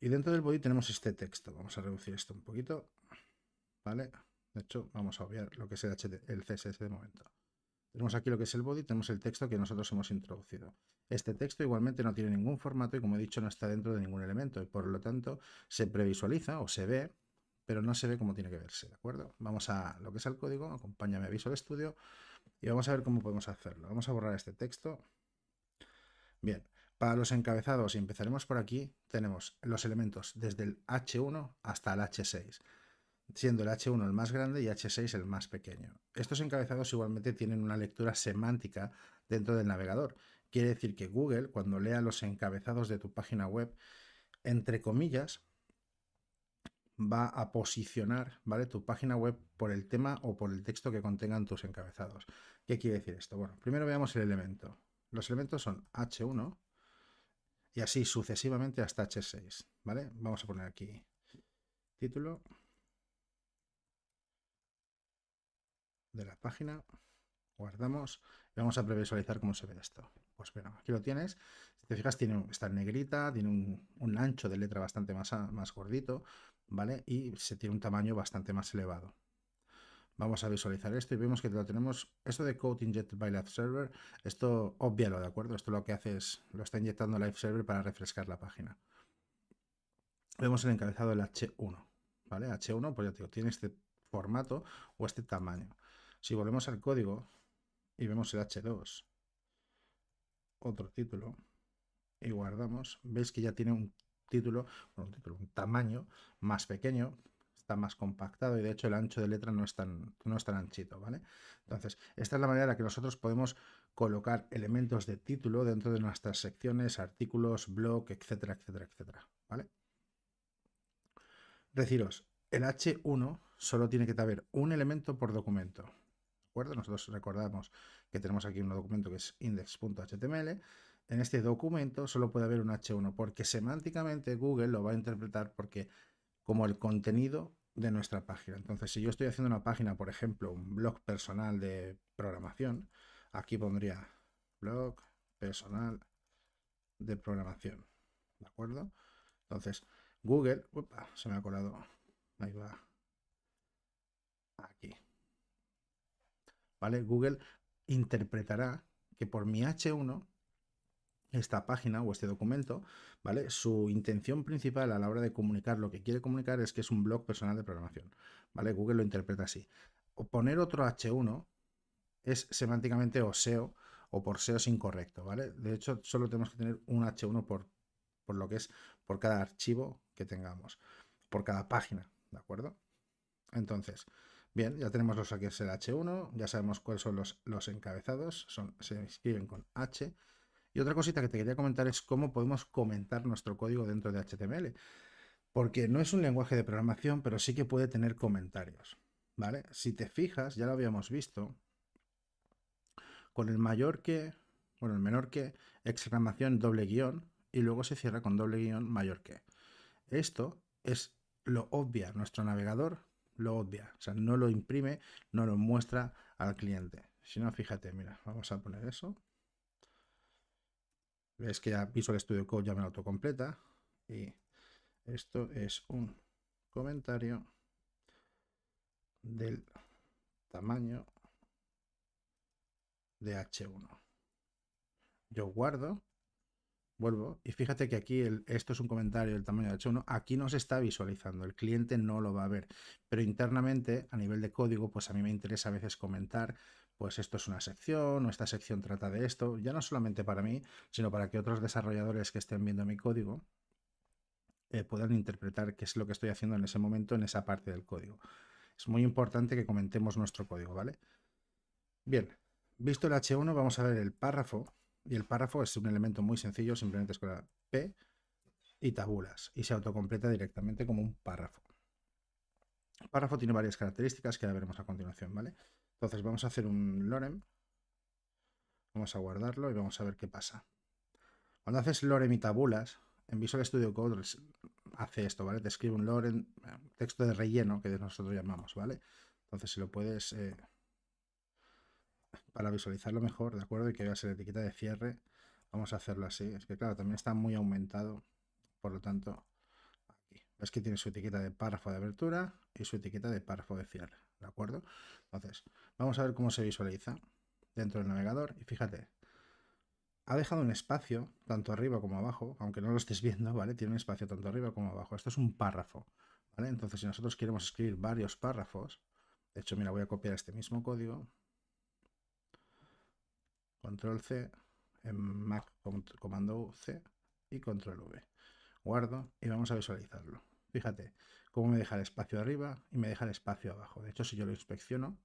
y dentro del body tenemos este texto. Vamos a reducir esto un poquito, ¿vale? De hecho, vamos a obviar lo que es el CSS de momento. Tenemos aquí lo que es el body, tenemos el texto que nosotros hemos introducido. Este texto igualmente no tiene ningún formato y como he dicho no está dentro de ningún elemento y por lo tanto se previsualiza o se ve, pero no se ve como tiene que verse, ¿de acuerdo? Vamos a lo que es el código, acompáñame a Visual Studio y vamos a ver cómo podemos hacerlo. Vamos a borrar este texto. Bien, para los encabezados, y empezaremos por aquí, tenemos los elementos desde el H1 hasta el H6. Siendo el H1 el más grande y H6 el más pequeño. Estos encabezados igualmente tienen una lectura semántica dentro del navegador. Quiere decir que Google, cuando lea los encabezados de tu página web, entre comillas, va a posicionar, ¿vale?, tu página web por el tema o por el texto que contengan tus encabezados. ¿Qué quiere decir esto? Bueno, primero veamos el elemento. Los elementos son H1 y así sucesivamente hasta H6, ¿vale? Vamos a poner aquí título. de la página, guardamos y vamos a previsualizar cómo se ve esto. Pues bueno, aquí lo tienes. Si te fijas, está en negrita, tiene un ancho de letra bastante más gordito, ¿vale? Y se tiene un tamaño bastante más elevado. Vamos a visualizar esto y vemos que lo tenemos. Esto de Code Injected by Live Server, esto obvialo, ¿de acuerdo? Esto lo que hace es, lo está inyectando Live Server para refrescar la página. Vemos el encabezado del H1, ¿vale? H1, pues ya te digo, tiene este formato o este tamaño. Si volvemos al código y vemos el H2, otro título, y guardamos, veis que ya tiene un título, un tamaño más pequeño, está más compactado y de hecho el ancho de letra no es tan anchito, ¿vale? Entonces, esta es la manera en la que nosotros podemos colocar elementos de título dentro de nuestras secciones, artículos, blog, etcétera, etcétera, etcétera, ¿vale? Deciros, el H1 solo tiene que haber un elemento por documento, ¿de acuerdo? Nosotros recordamos que tenemos aquí un documento que es index.html. En este documento solo puede haber un H1 porque semánticamente Google lo va a interpretar como el contenido de nuestra página. Entonces, si yo estoy haciendo una página, por ejemplo, un blog personal de programación, aquí pondría blog personal de programación, ¿de acuerdo? Entonces, Google, se me ha colado, ahí va, aquí, ¿vale? Google interpretará que por mi H1 esta página o este documento, ¿vale? Su intención principal a la hora de comunicar lo que quiere comunicar es que es un blog personal de programación, ¿vale? Google lo interpreta así. O poner otro H1 es semánticamente o SEO o por SEO es incorrecto, ¿vale? De hecho, solo tenemos que tener un H1 por lo que es por cada archivo que tengamos, por cada página, ¿de acuerdo? Entonces, bien, ya tenemos los aquí es el H1, ya sabemos cuáles son los encabezados, se escriben con H. Y otra cosita que te quería comentar es cómo podemos comentar nuestro código dentro de HTML. Porque no es un lenguaje de programación, pero sí que puede tener comentarios, ¿vale? Si te fijas, ya lo habíamos visto, con el mayor que, bueno, el menor que, exclamación doble guión, y luego se cierra con doble guión mayor que. Esto es lo obvia, nuestro navegador lo obvia, o sea, no lo imprime, no lo muestra al cliente. Si no, fíjate, mira, vamos a poner eso. Ves que ya Visual Studio Code ya me lo autocompleta y esto es un comentario del tamaño de H1. Yo guardo, vuelvo y fíjate que aquí esto es un comentario del tamaño de H1. Aquí no se está visualizando, el cliente no lo va a ver, pero internamente a nivel de código pues a mí me interesa a veces comentar pues esto es una sección o esta sección trata de esto, ya no solamente para mí, sino para que otros desarrolladores que estén viendo mi código puedan interpretar qué es lo que estoy haciendo en ese momento en esa parte del código. Es muy importante que comentemos nuestro código, ¿vale? Bien, visto el H1, vamos a ver el párrafo. Y el párrafo es un elemento muy sencillo, simplemente es con la P y tabulas. Y se autocompleta directamente como un párrafo. El párrafo tiene varias características que ya veremos a continuación, ¿vale? Entonces vamos a hacer un lorem. Vamos a guardarlo y vamos a ver qué pasa. Cuando haces lorem y tabulas, en Visual Studio Code hace esto, ¿vale? Te escribe un lorem, texto de relleno, que nosotros llamamos, ¿vale? Entonces si lo puedes, para visualizarlo mejor, ¿de acuerdo? Y que veas la etiqueta de cierre, vamos a hacerlo así. Es que claro, también está muy aumentado, por lo tanto, aquí. Ves que tiene su etiqueta de párrafo de abertura y su etiqueta de párrafo de cierre, ¿de acuerdo? Entonces, vamos a ver cómo se visualiza dentro del navegador y fíjate, ha dejado un espacio tanto arriba como abajo, aunque no lo estés viendo, ¿vale? Tiene un espacio tanto arriba como abajo. Esto es un párrafo, ¿vale? Entonces, si nosotros queremos escribir varios párrafos, de hecho, mira, voy a copiar este mismo código, control C, en Mac comando C y control V. Guardo y vamos a visualizarlo. Fíjate cómo me deja el espacio arriba y me deja el espacio abajo. De hecho, si yo lo inspecciono,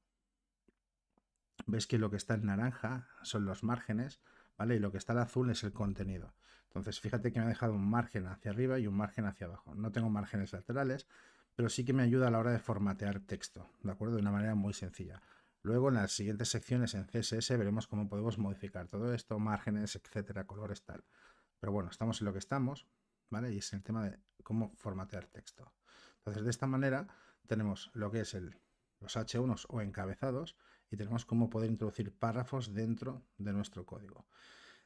ves que lo que está en naranja son los márgenes, ¿vale? Y lo que está en azul es el contenido. Entonces, fíjate que me ha dejado un margen hacia arriba y un margen hacia abajo. No tengo márgenes laterales, pero sí que me ayuda a la hora de formatear texto, ¿de acuerdo? De una manera muy sencilla. Luego, en las siguientes secciones en CSS veremos cómo podemos modificar todo esto, márgenes, etcétera, colores, tal. Pero bueno, estamos en lo que estamos, ¿vale? Y es el tema de cómo formatear texto. Entonces, de esta manera tenemos lo que es los H1 o encabezados y tenemos cómo poder introducir párrafos dentro de nuestro código.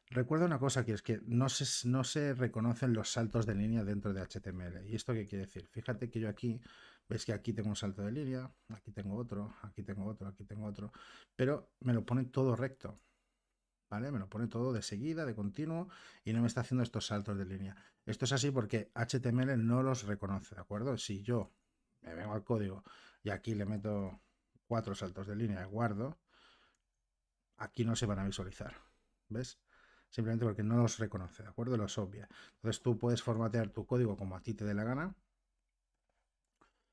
Recuerda una cosa que es que no se reconocen los saltos de línea dentro de HTML. ¿Y esto qué quiere decir? Fíjate que yo aquí, ves que aquí tengo un salto de línea, aquí tengo otro, aquí tengo otro, aquí tengo otro, pero me lo pone todo recto, ¿vale? Me lo pone todo de seguida, de continuo, y no me está haciendo estos saltos de línea. Esto es así porque HTML no los reconoce, ¿de acuerdo? Si yo me vengo al código y aquí le meto 4 saltos de línea y guardo, aquí no se van a visualizar, ¿ves? Simplemente porque no los reconoce, ¿de acuerdo? Los obvia. Entonces tú puedes formatear tu código como a ti te dé la gana,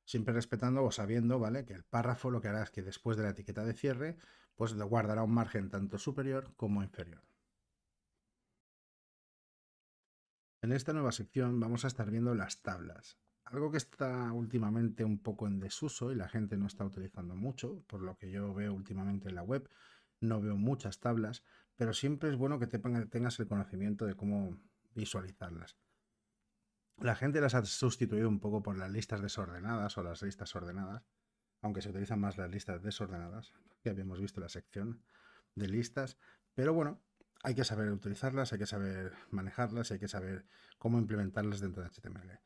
siempre respetando o sabiendo, ¿vale? Que el párrafo lo que hará es que después de la etiqueta de cierre, pues le guardará un margen tanto superior como inferior. En esta nueva sección vamos a estar viendo las tablas. Algo que está últimamente un poco en desuso y la gente no está utilizando mucho, por lo que yo veo últimamente en la web, no veo muchas tablas, pero siempre es bueno que tengas el conocimiento de cómo visualizarlas. La gente las ha sustituido un poco por las listas desordenadas o las listas ordenadas, aunque se utilizan más las listas desordenadas, que habíamos visto en la sección de listas, pero bueno, hay que saber utilizarlas, hay que saber manejarlas, hay que saber cómo implementarlas dentro de HTML.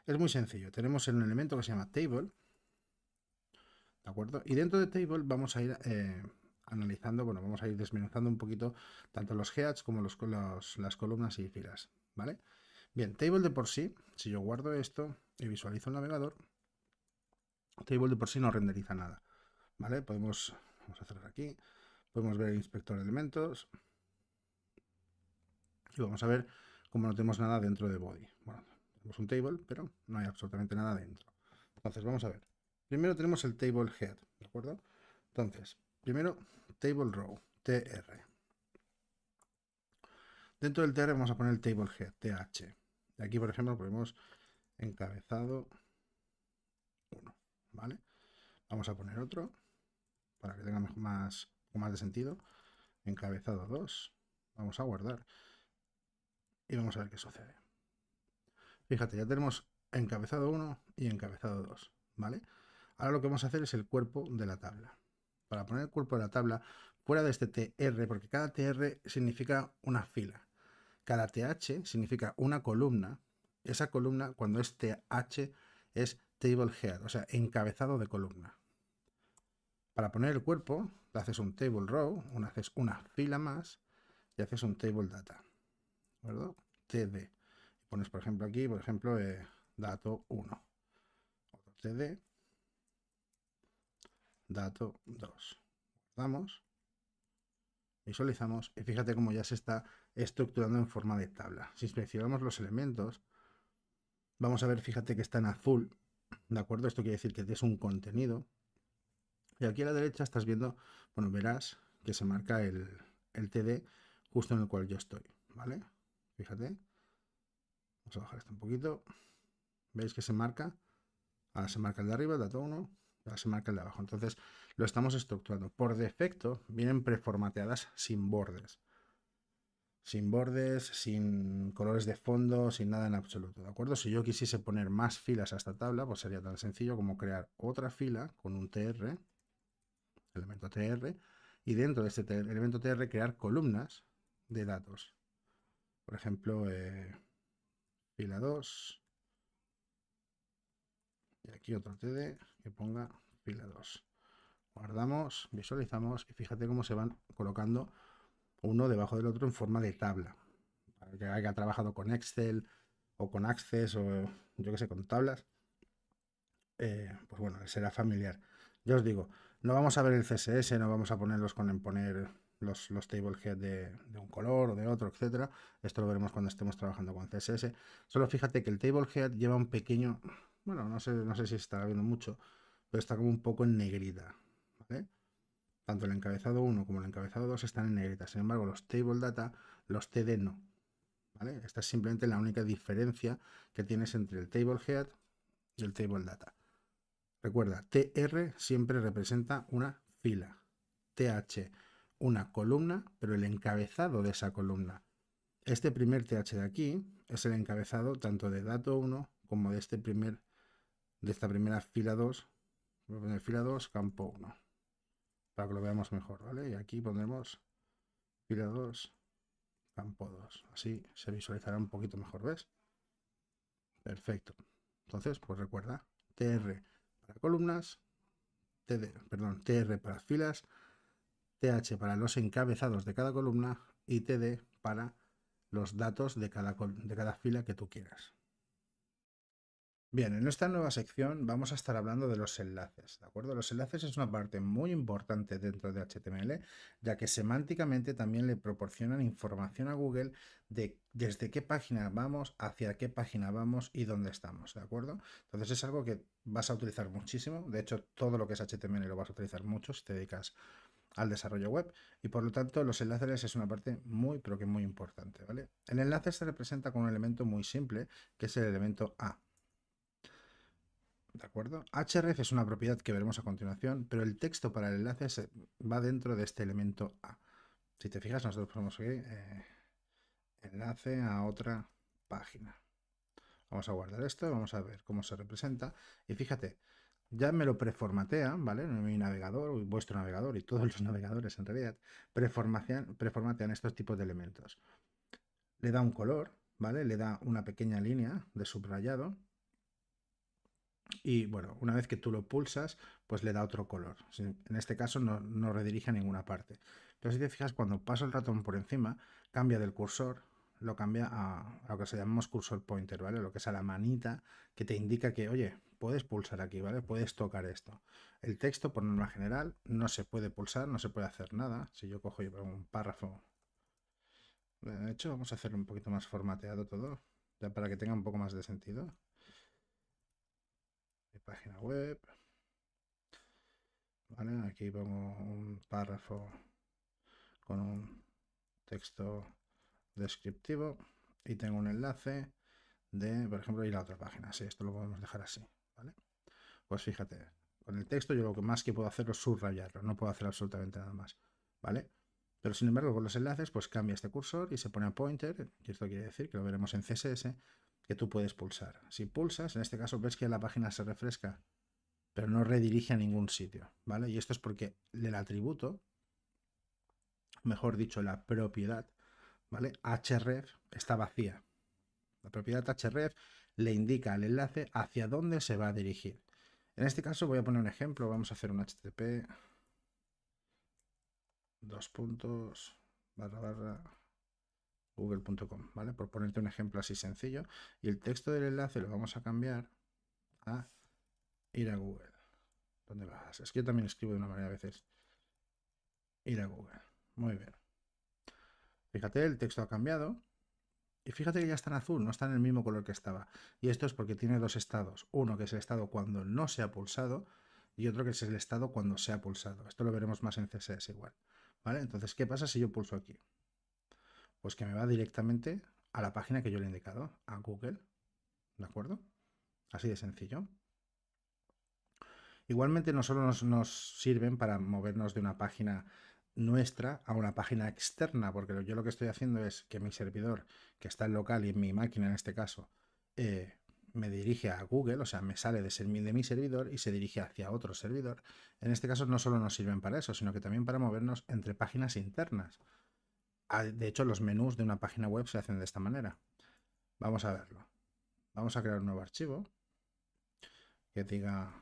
Es muy sencillo, tenemos un elemento que se llama table, ¿de acuerdo? Y dentro de table vamos a ir analizando, bueno, vamos a ir desmenuzando un poquito tanto los heads como las columnas y filas, ¿vale? Bien, table de por sí, si yo guardo esto y visualizo el navegador, table de por sí no renderiza nada, ¿vale? Vamos a cerrar aquí, podemos ver el inspector de elementos y vamos a ver cómo no tenemos nada dentro de body. Bueno, tenemos un table, pero no hay absolutamente nada dentro. Entonces, vamos a ver. Primero tenemos el table head, ¿de acuerdo? Entonces, primero, table row, tr. Dentro del tr vamos a poner el table head, th. Y aquí, por ejemplo, ponemos encabezado 1, ¿vale? Vamos a poner otro para que tenga más de sentido. Encabezado 2. Vamos a guardar y vamos a ver qué sucede. Fíjate, ya tenemos encabezado 1 y encabezado 2, ¿vale? Ahora lo que vamos a hacer es el cuerpo de la tabla. Para poner el cuerpo de la tabla fuera de este TR, porque cada TR significa una fila. Cada TH significa una columna. Esa columna, cuando es TH, es table head, o sea, encabezado de columna. Para poner el cuerpo, le haces un table row, haces una fila más y haces un table data, ¿de acuerdo? TD. Pones, por ejemplo, aquí, dato 1. Otro TD, dato 2. Damos, visualizamos y fíjate cómo ya se está estructurando en forma de tabla. Si inspeccionamos los elementos, vamos a ver, fíjate que está en azul, ¿de acuerdo? Esto quiere decir que es un contenido. Y aquí a la derecha estás viendo, bueno, verás que se marca el TD justo en el cual yo estoy, ¿vale? Fíjate. Vamos a bajar esto un poquito. ¿Veis que se marca? Ahora se marca el de arriba, el dato 1, ahora se marca el de abajo. Entonces lo estamos estructurando. Por defecto vienen preformateadas sin bordes. Sin bordes, sin colores de fondo, sin nada en absoluto, ¿de acuerdo? Si yo quisiese poner más filas a esta tabla, pues sería tan sencillo como crear otra fila con un tr, elemento tr, y dentro de este elemento tr crear columnas de datos. Por ejemplo, fila 2, y aquí otro td que ponga fila 2. Guardamos, visualizamos y fíjate cómo se van colocando uno debajo del otro en forma de tabla. Para que haya trabajado con Excel o con Access o yo que sé, con tablas, pues bueno, será familiar. Ya os digo, no vamos a ver el CSS, no vamos a ponerlos con poner los table head de un color o de otro, etcétera. Esto lo veremos cuando estemos trabajando con CSS. Solo fíjate que el table head lleva un pequeño, bueno, no sé si se estará viendo mucho, pero está como un poco en negrita, ¿vale? Tanto el encabezado 1 como el encabezado 2 están en negrita. Sin embargo, los table data, los TD no, ¿vale? Esta es simplemente la única diferencia que tienes entre el table head y el table data. Recuerda, TR siempre representa una fila, TH una columna, pero el encabezado de esa columna. Este primer TH de aquí es el encabezado tanto de dato 1 como de esta primera fila 2, voy a poner fila 2, campo 1. para que lo veamos mejor, ¿vale? Y aquí pondremos fila 2, campo 2. Así se visualizará un poquito mejor, ¿ves? Perfecto. Entonces, pues recuerda, TR para columnas, TR para filas, TH para los encabezados de cada columna y TD para los datos de cada fila que tú quieras. Bien, en esta nueva sección vamos a estar hablando de los enlaces, ¿de acuerdo? Los enlaces es una parte muy importante dentro de HTML, ya que semánticamente también le proporcionan información a Google de desde qué página vamos, hacia qué página vamos y dónde estamos, ¿de acuerdo? Entonces es algo que vas a utilizar muchísimo, de hecho todo lo que es HTML lo vas a utilizar mucho si te dedicas al desarrollo web y por lo tanto los enlaces es una parte muy pero que muy importante, ¿vale? El enlace se representa con un elemento muy simple que es el elemento A. ¿De acuerdo? href es una propiedad que veremos a continuación, pero el texto para el enlace va dentro de este elemento A. Si te fijas, nosotros ponemos aquí enlace a otra página. Vamos a guardar esto, vamos a ver cómo se representa. Y fíjate, ya me lo preformatea, ¿vale? Mi navegador, vuestro navegador y todos los navegadores en realidad, preformatean estos tipos de elementos. Le da un color, ¿vale? Le da una pequeña línea de subrayado. Y bueno, una vez que tú lo pulsas, pues le da otro color. En este caso no redirige a ninguna parte. Pero si te fijas, cuando paso el ratón por encima, cambia del cursor, lo cambia a lo que se llamamos cursor pointer, ¿vale? Lo que es a la manita que te indica que, oye, puedes pulsar aquí, ¿vale? Puedes tocar esto. El texto, por norma general, no se puede pulsar, no se puede hacer nada. Si yo cojo y pongo un párrafo, de hecho, vamos a hacerlo un poquito más formateado todo, ya para que tenga un poco más de sentido. Mi página web. ¿Vale? Aquí pongo un párrafo con un texto descriptivo y tengo un enlace de, por ejemplo, ir a otra página. Sí, esto lo podemos dejar así, ¿vale? Pues fíjate, con el texto yo lo que más que puedo hacer es subrayarlo, no puedo hacer absolutamente nada más, ¿vale? Pero sin embargo, con los enlaces, pues cambia este cursor y se pone a pointer, y esto quiere decir que lo veremos en CSS, que tú puedes pulsar. Si pulsas, en este caso ves que la página se refresca, pero no redirige a ningún sitio, ¿vale? Y esto es porque el atributo, mejor dicho, la propiedad, ¿vale? href está vacía. La propiedad href le indica al enlace hacia dónde se va a dirigir. En este caso voy a poner un ejemplo, vamos a hacer un http google.com, ¿vale? Por ponerte un ejemplo así sencillo. Y el texto del enlace lo vamos a cambiar a ir a Google. ¿Dónde vas? Es que yo también escribo de una manera a veces. Ir a Google. Muy bien. Fíjate, el texto ha cambiado. Y fíjate que ya está en azul, no está en el mismo color que estaba. Y esto es porque tiene dos estados. Uno que es el estado cuando no se ha pulsado y otro que es el estado cuando se ha pulsado. Esto lo veremos más en CSS igual. ¿Vale? Entonces, ¿qué pasa si yo pulso aquí? Pues que me va directamente a la página que yo le he indicado, a Google. ¿De acuerdo? Así de sencillo. Igualmente no solo nos sirven para movernos de una página nuestra a una página externa, porque yo lo que estoy haciendo es que mi servidor, que está en local y en mi máquina en este caso, me dirige a Google, o sea, me sale de mi servidor y se dirige hacia otro servidor. En este caso no solo nos sirven para eso, sino que también para movernos entre páginas internas. De hecho, los menús de una página web se hacen de esta manera. Vamos a verlo. Vamos a crear un nuevo archivo que diga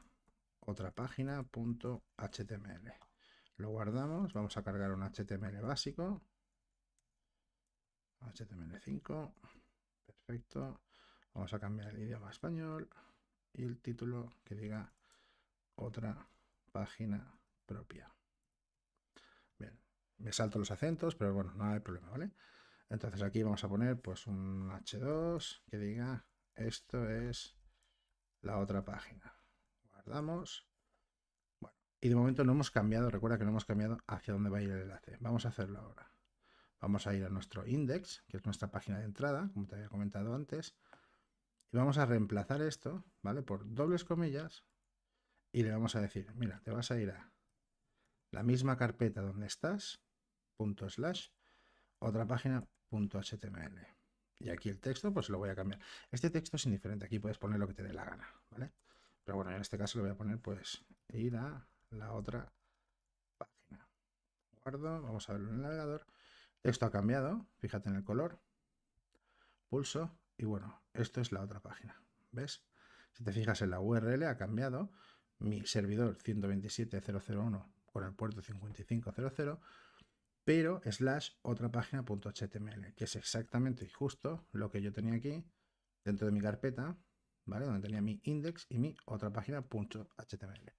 otra página.html. Lo guardamos, vamos a cargar un HTML básico, HTML5, perfecto. Vamos a cambiar el idioma a español y el título que diga otra página propia. Bien, me salto los acentos, pero bueno, no hay problema, ¿vale? Entonces aquí vamos a poner pues un H2 que diga esto es la otra página. Guardamos. Bueno, y de momento no hemos cambiado, recuerda que no hemos cambiado hacia dónde va a ir el enlace. Vamos a hacerlo ahora. Vamos a ir a nuestro index, que es nuestra página de entrada, como te había comentado antes, y vamos a reemplazar esto, ¿vale? Por dobles comillas, y le vamos a decir, mira, te vas a ir a la misma carpeta donde estás, /, otra página, .html. Y aquí el texto, pues lo voy a cambiar. Este texto es indiferente, aquí puedes poner lo que te dé la gana, ¿vale? Pero bueno, en este caso le voy a poner, pues, ir a la otra página. Guardo, vamos a verlo en el navegador. Esto ha cambiado, fíjate en el color, pulso y bueno, esto es la otra página, ¿ves? Si te fijas en la URL ha cambiado, mi servidor 127.0.0.1 con el puerto 55.0.0, pero slash otra página.html, que es exactamente y justo lo que yo tenía aquí dentro de mi carpeta, ¿vale? Donde tenía mi index y mi otra página.html.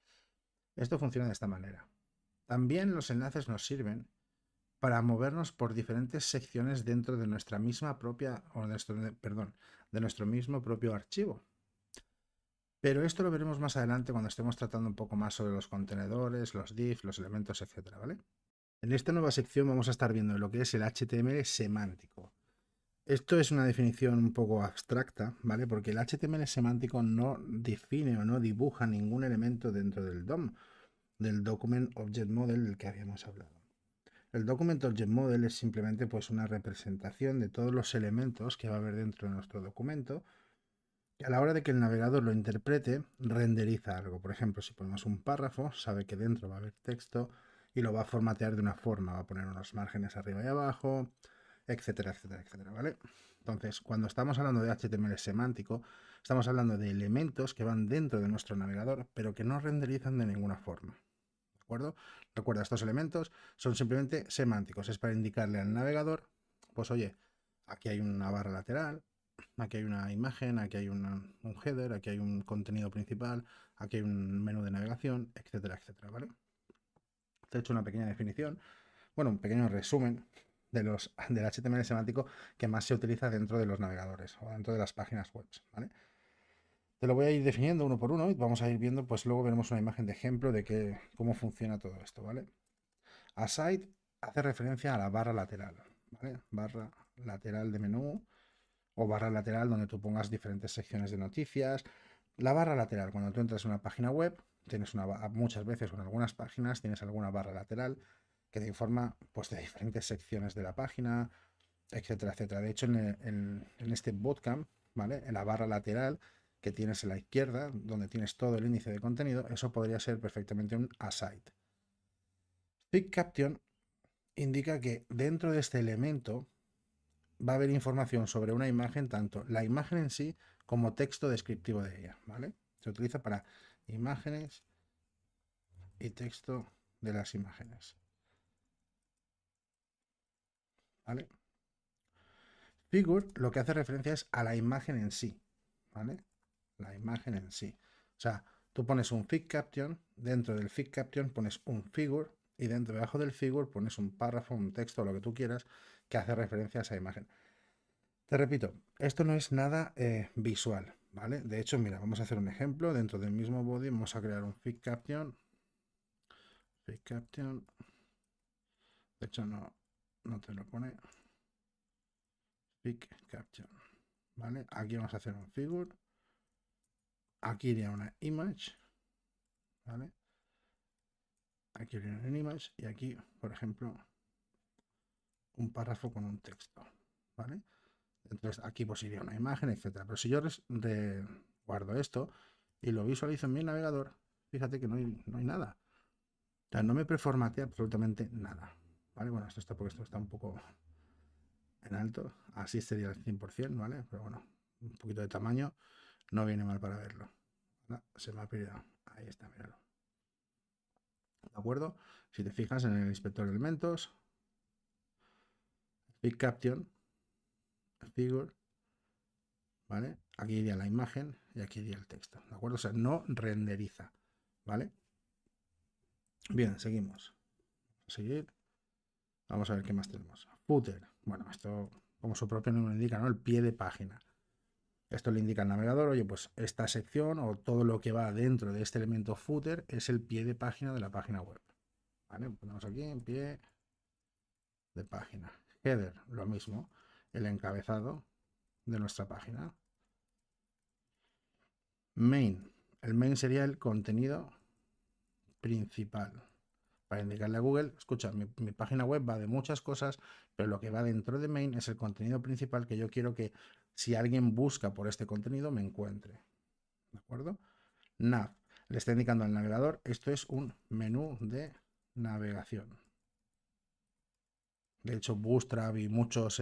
Esto funciona de esta manera. También los enlaces nos sirven para movernos por diferentes secciones dentro de nuestra misma propia, o de nuestro mismo propio archivo. Pero esto lo veremos más adelante cuando estemos tratando un poco más sobre los contenedores, los divs, los elementos, etcétera, ¿vale? En esta nueva sección vamos a estar viendo lo que es el HTML semántico. Esto es una definición un poco abstracta, ¿vale? Porque el HTML semántico no define o no dibuja ningún elemento dentro del DOM, del Document Object Model del que habíamos hablado. El Document Object Model es simplemente pues una representación de todos los elementos que va a haber dentro de nuestro documento y a la hora de que el navegador lo interprete, renderiza algo. Por ejemplo, si ponemos un párrafo, sabe que dentro va a haber texto y lo va a formatear de una forma, va a poner unos márgenes arriba y abajo, etcétera, etcétera, etcétera, ¿vale? Entonces, cuando estamos hablando de HTML semántico, estamos hablando de elementos que van dentro de nuestro navegador, pero que no renderizan de ninguna forma. ¿De acuerdo? Recuerda, estos elementos son simplemente semánticos, es para indicarle al navegador, pues oye, aquí hay una barra lateral, aquí hay una imagen, aquí hay un header, aquí hay un contenido principal, aquí hay un menú de navegación, etcétera, etcétera, ¿vale? Te he hecho una pequeña definición, bueno, un pequeño resumen del HTML semántico que más se utiliza dentro de los navegadores o dentro de las páginas web, ¿vale? Te lo voy a ir definiendo uno por uno y vamos a ir viendo, pues luego veremos una imagen de ejemplo de cómo funciona todo esto, ¿vale? Aside hace referencia a la barra lateral, ¿vale? Barra lateral de menú o barra lateral donde tú pongas diferentes secciones de noticias. La barra lateral, cuando tú entras en una página web, tienes muchas veces o en algunas páginas tienes alguna barra lateral que te informa pues, de diferentes secciones de la página, etcétera, etcétera. De hecho, en este bootcamp, ¿vale? En la barra lateral que tienes en la izquierda, donde tienes todo el índice de contenido, eso podría ser perfectamente un aside. Pick Caption indica que dentro de este elemento va a haber información sobre una imagen, tanto la imagen en sí como texto descriptivo de ella, ¿vale? Se utiliza para imágenes y texto de las imágenes, ¿vale? Figure lo que hace referencia es a la imagen en sí, ¿vale? La imagen en sí. O sea, tú pones un Fig Caption, dentro del Fig Caption pones un Figure y dentro debajo del Figure pones un párrafo, un texto, lo que tú quieras, que hace referencia a esa imagen. Te repito, esto no es nada visual, ¿vale? De hecho, mira, vamos a hacer un ejemplo. Dentro del mismo body vamos a crear un Fig Caption. Fig Caption. De hecho, no te lo pone. Fig Caption. ¿Vale? Aquí vamos a hacer un figure. Aquí iría una image. ¿Vale? Aquí iría una image. Y aquí, por ejemplo, un párrafo con un texto. ¿Vale? Entonces aquí pues iría una imagen, etcétera. Pero si yo guardo esto y lo visualizo en mi navegador, fíjate que no hay nada. O sea, no me preformatea absolutamente nada. ¿Vale? Bueno, esto está porque esto está un poco en alto. Así sería el 100%, ¿vale? Pero bueno, un poquito de tamaño no viene mal para verlo. ¿Vale? Se me ha perdido. Ahí está, míralo. ¿De acuerdo? Si te fijas en el inspector de elementos, Fig Caption, Figure, ¿vale? Aquí iría la imagen y aquí iría el texto, ¿de acuerdo? O sea, no renderiza, ¿vale? Bien, seguimos. Seguir. Vamos a ver qué más tenemos. Footer. Bueno, esto, como su propio nombre indica, ¿no? El pie de página. Esto le indica al navegador, oye, pues esta sección o todo lo que va dentro de este elemento footer es el pie de página de la página web. ¿Vale? Ponemos aquí en pie de página. Header, lo mismo, el encabezado de nuestra página. Main. El main sería el contenido principal. Para indicarle a Google, escucha, mi página web va de muchas cosas, pero lo que va dentro de main es el contenido principal que yo quiero que si alguien busca por este contenido me encuentre. ¿De acuerdo? Nav. Le está indicando al navegador, esto es un menú de navegación. De hecho, Bootstrap y muchas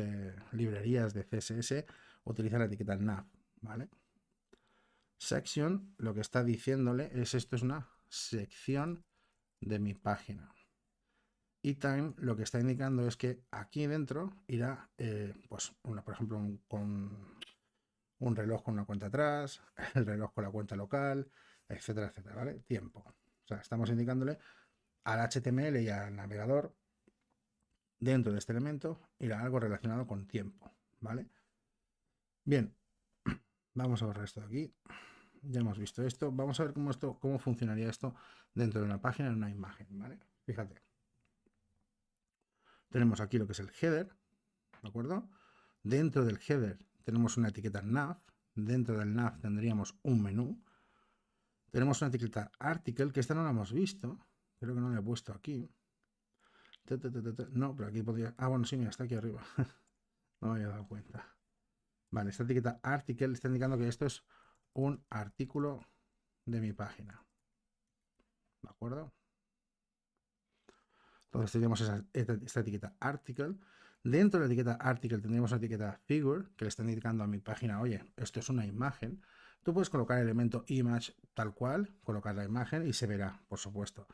librerías de CSS utilizan la etiqueta nav, ¿vale? Section, lo que está diciéndole es esto es una sección de mi página. Y time lo que está indicando es que aquí dentro irá, pues, por ejemplo, con un reloj con una cuenta atrás, el reloj con la cuenta local, etcétera, etcétera, ¿vale? Tiempo. O sea, estamos indicándole al HTML y al navegador, dentro de este elemento, irá algo relacionado con tiempo, ¿vale? Bien, vamos a borrar esto de aquí. Ya hemos visto esto. Vamos a ver cómo funcionaría esto dentro de una página, en una imagen, ¿vale? Fíjate. Tenemos aquí lo que es el header, ¿de acuerdo? Dentro del header tenemos una etiqueta nav. Dentro del nav tendríamos un menú. Tenemos una etiqueta article, que esta no la hemos visto. Creo que no la he puesto aquí. No, pero aquí podría... Ah, bueno, sí, mira, está aquí arriba. No me había dado cuenta. Vale, esta etiqueta article está indicando que esto es un artículo de mi página. ¿De acuerdo? Entonces tendríamos esta etiqueta article. Dentro de la etiqueta article tendríamos una etiqueta figure, que le está indicando a mi página, oye, esto es una imagen. Tú puedes colocar el elemento image tal cual, colocar la imagen y se verá, por supuesto.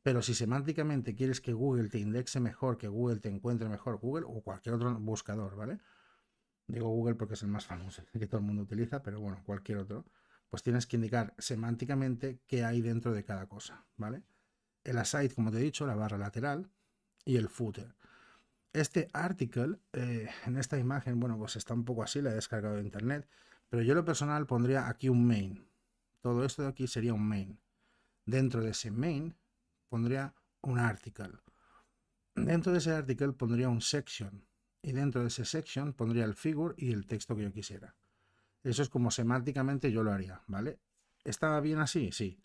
Pero si semánticamente quieres que Google te indexe mejor, que Google te encuentre mejor, Google o cualquier otro buscador, ¿vale? Digo Google porque es el más famoso, que todo el mundo utiliza, pero bueno, cualquier otro. Pues tienes que indicar semánticamente qué hay dentro de cada cosa, ¿vale? El aside, como te he dicho, la barra lateral y el footer. Este article, en esta imagen, bueno, pues está un poco así, la he descargado de internet, pero yo lo personal pondría aquí un main. Todo esto de aquí sería un main. Dentro de ese main pondría un article. Dentro de ese article pondría un section. Y dentro de ese section pondría el figure y el texto que yo quisiera. Eso es como semánticamente yo lo haría, ¿vale? ¿Está bien así? Sí.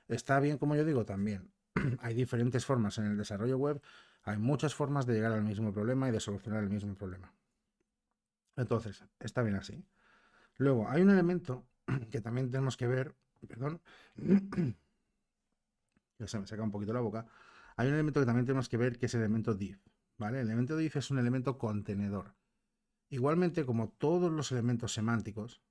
¿Está bien como yo digo? También. Hay diferentes formas en el desarrollo web. Hay muchas formas de llegar al mismo problema y de solucionar el mismo problema. Entonces, está bien así. Luego, hay un elemento que también tenemos que ver, perdón, ya se me saca un poquito la boca. Hay un elemento que también tenemos que ver, que es el elemento div, ¿vale? El elemento div es un elemento contenedor. Igualmente, como todos los elementos semánticos,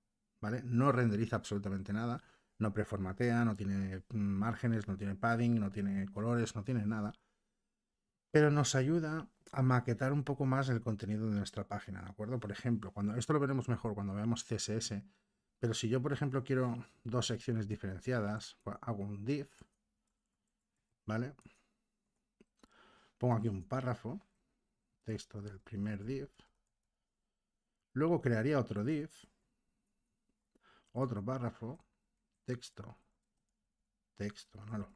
¿vale? No renderiza absolutamente nada, no preformatea, no tiene márgenes, no tiene padding, no tiene colores, no tiene nada. Pero nos ayuda a maquetar un poco más el contenido de nuestra página, ¿de acuerdo? Por ejemplo, esto lo veremos mejor cuando veamos CSS, pero si yo, por ejemplo, quiero dos secciones diferenciadas, pues hago un div, ¿vale? Pongo aquí un párrafo, texto del primer div, luego crearía otro div, otro párrafo, texto, no,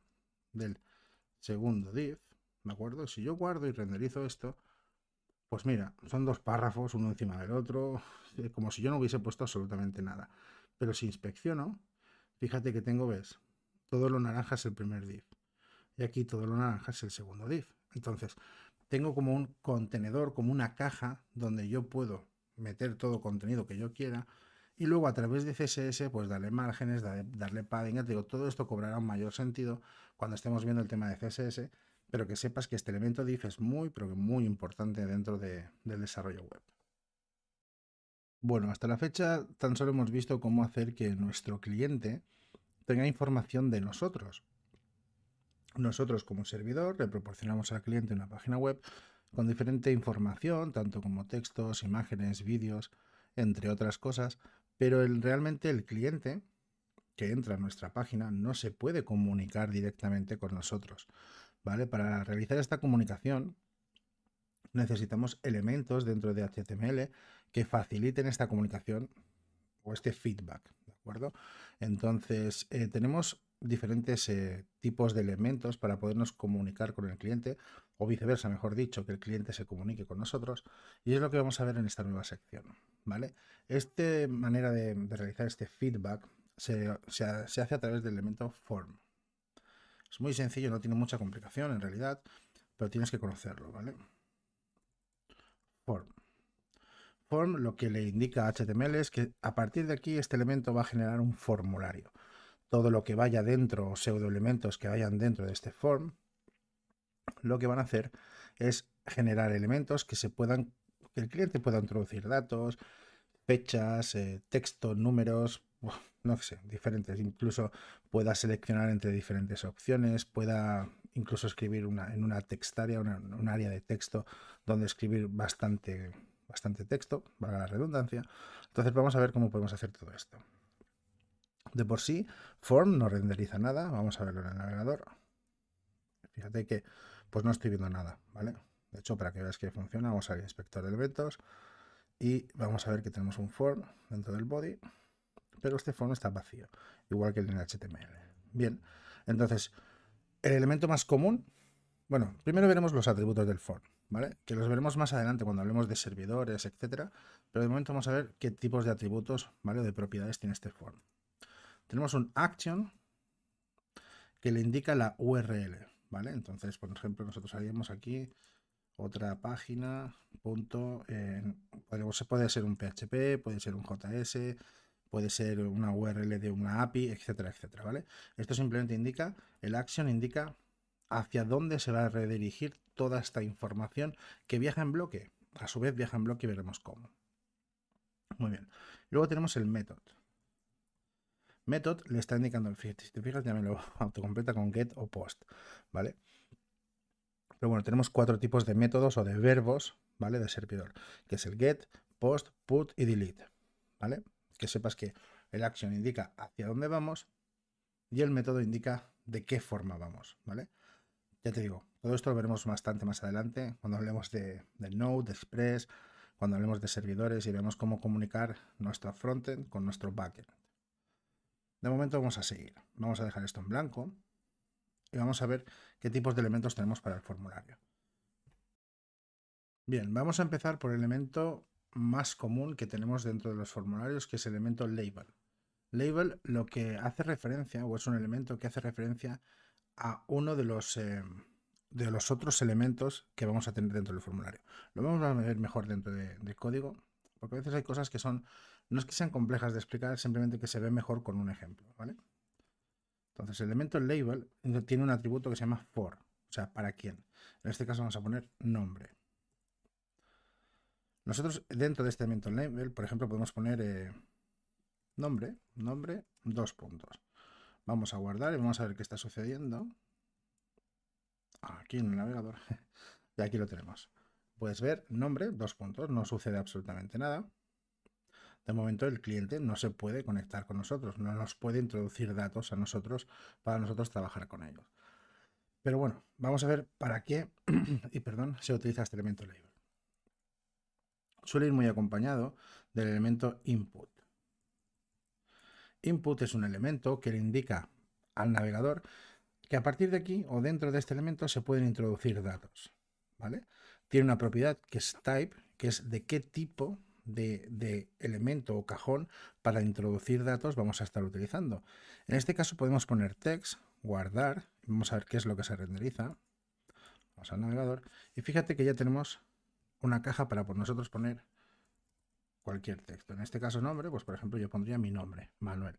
del segundo div, ¿de acuerdo? Si yo guardo y renderizo esto, pues mira, son dos párrafos uno encima del otro, como si yo no hubiese puesto absolutamente nada. Pero si inspecciono, fíjate que tengo, ¿ves? Todo lo naranja es el primer div. Y aquí todo lo naranja es el segundo div. Entonces, tengo como un contenedor, como una caja donde yo puedo meter todo contenido que yo quiera y luego a través de CSS pues darle márgenes, darle padding. Ya te digo, todo esto cobrará un mayor sentido cuando estemos viendo el tema de CSS, pero que sepas que este elemento div es muy, pero que muy importante dentro del desarrollo web. Bueno, hasta la fecha tan solo hemos visto cómo hacer que nuestro cliente tenga información de nosotros. Nosotros como servidor le proporcionamos al cliente una página web con diferente información, tanto como textos, imágenes, vídeos, entre otras cosas, pero realmente el cliente que entra a nuestra página no se puede comunicar directamente con nosotros, ¿vale? Para realizar esta comunicación necesitamos elementos dentro de HTML que faciliten esta comunicación o este feedback, ¿de acuerdo? Entonces, tenemos diferentes tipos de elementos para podernos comunicar con el cliente, o viceversa, mejor dicho, que el cliente se comunique con nosotros, y es lo que vamos a ver en esta nueva sección, ¿vale? Esta manera de realizar este feedback se hace a través del elemento form. Es muy sencillo, no tiene mucha complicación en realidad, pero tienes que conocerlo, ¿vale? Form. Form lo que le indica a HTML es que a partir de aquí este elemento va a generar un formulario. Todo lo que vaya dentro o pseudoelementos que vayan dentro de este form, lo que van a hacer es generar elementos que el cliente pueda introducir datos, fechas, texto, números, no sé, diferentes. Incluso pueda seleccionar entre diferentes opciones, pueda incluso escribir en una textaria, un área de texto donde escribir bastante texto, valga la redundancia. Entonces vamos a ver cómo podemos hacer todo esto. De por sí, Form no renderiza nada. Vamos a verlo en el navegador. Fíjate que pues no estoy viendo nada, ¿vale? De hecho, para que veas que funciona, vamos al inspector de elementos y vamos a ver que tenemos un form dentro del body, pero este form está vacío, igual que el en HTML. Bien, entonces, el elemento más común, bueno, primero veremos los atributos del form, ¿vale? Que los veremos más adelante cuando hablemos de servidores, etcétera, pero de momento vamos a ver qué tipos de atributos, ¿vale? De propiedades tiene este form. Tenemos un action que le indica la URL, ¿vale? Entonces, por ejemplo, nosotros haríamos aquí otra página, punto, puede ser un PHP, puede ser un JS, puede ser una URL de una API, etcétera, etcétera, ¿vale? Esto simplemente indica, el action indica hacia dónde se va a redirigir toda esta información que viaja en bloque. A su vez viaja en bloque y veremos cómo. Muy bien. Luego tenemos el method. Method le está indicando, si te fijas, ya me lo autocompleta con get o post, ¿vale? Pero bueno, tenemos 4 tipos de métodos o de verbos, ¿vale? De servidor, que es el get, post, put y delete, ¿vale? Que sepas que el action indica hacia dónde vamos y el método indica de qué forma vamos, ¿vale? Ya te digo, todo esto lo veremos bastante más adelante cuando hablemos de Node, de Express, cuando hablemos de servidores y vemos cómo comunicar nuestro frontend con nuestro backend. De momento vamos a seguir. Vamos a dejar esto en blanco y vamos a ver qué tipos de elementos tenemos para el formulario. Bien, vamos a empezar por el elemento más común que tenemos dentro de los formularios, que es el elemento label. Label lo que hace referencia, o es un elemento que hace referencia a uno de los otros elementos que vamos a tener dentro del formulario. Lo vamos a ver mejor dentro de código, porque a veces hay cosas que no es que sean complejas de explicar, simplemente que se ve mejor con un ejemplo, ¿vale? Entonces, el elemento label tiene un atributo que se llama for, o sea, ¿para quién? En este caso vamos a poner nombre. Nosotros dentro de este elemento label, por ejemplo, podemos poner nombre, 2 puntos. Vamos a guardar y vamos a ver qué está sucediendo. Aquí en el navegador. Y aquí lo tenemos. Puedes ver nombre, 2 puntos. No sucede absolutamente nada. De momento el cliente no se puede conectar con nosotros. No nos puede introducir datos a nosotros para nosotros trabajar con ellos. Pero bueno, vamos a ver para qué y perdón, se utiliza este elemento label. Suele ir muy acompañado del elemento input. Input es un elemento que le indica al navegador que a partir de aquí o dentro de este elemento se pueden introducir datos, ¿vale? Tiene una propiedad que es type, que es de qué tipo de elemento o cajón para introducir datos vamos a estar utilizando. En este caso podemos poner text, guardar, vamos a ver qué es lo que se renderiza. Vamos al navegador y fíjate que ya tenemos una caja para por nosotros poner cualquier texto. En este caso nombre, pues por ejemplo yo pondría mi nombre, Manuel.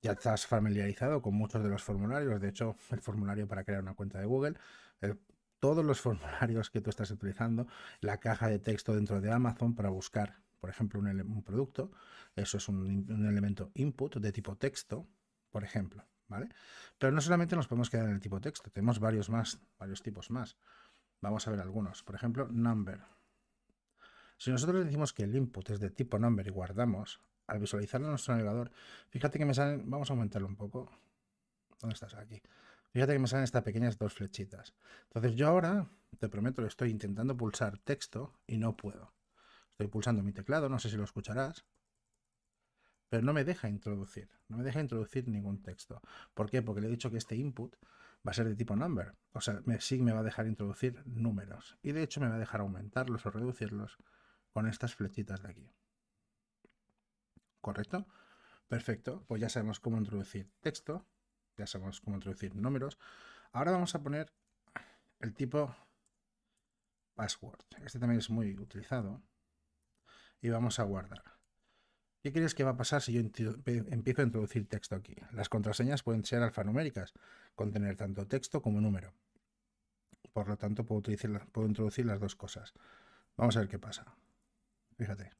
Ya estás familiarizado con muchos de los formularios. De hecho, el formulario para crear una cuenta de Google, todos los formularios que tú estás utilizando, la caja de texto dentro de Amazon para buscar, por ejemplo, un producto, eso es un elemento input de tipo texto, por ejemplo, ¿vale? Pero no solamente nos podemos quedar en el tipo texto, tenemos varios tipos más. Vamos a ver algunos. Por ejemplo, number. Si nosotros decimos que el input es de tipo number y guardamos, al visualizarlo en nuestro navegador, fíjate que me salen, vamos a aumentarlo un poco. ¿Dónde estás? Aquí. Fíjate que me salen estas pequeñas 2 flechitas. Entonces yo ahora, te prometo, que estoy intentando pulsar texto y no puedo. Estoy pulsando mi teclado, no sé si lo escucharás, pero no me deja introducir. No me deja introducir ningún texto. ¿Por qué? Porque le he dicho que este input va a ser de tipo number. O sea, sí me va a dejar introducir números. Y de hecho me va a dejar aumentarlos o reducirlos con estas flechitas de aquí. ¿Correcto? Perfecto, pues ya sabemos cómo introducir texto, ya sabemos cómo introducir números. Ahora vamos a poner el tipo password. Este también es muy utilizado. Y vamos a guardar. ¿Qué crees que va a pasar si yo empiezo a introducir texto aquí? Las contraseñas pueden ser alfanuméricas, contener tanto texto como número. Por lo tanto, puedo introducir las dos cosas. Vamos a ver qué pasa. Fíjate.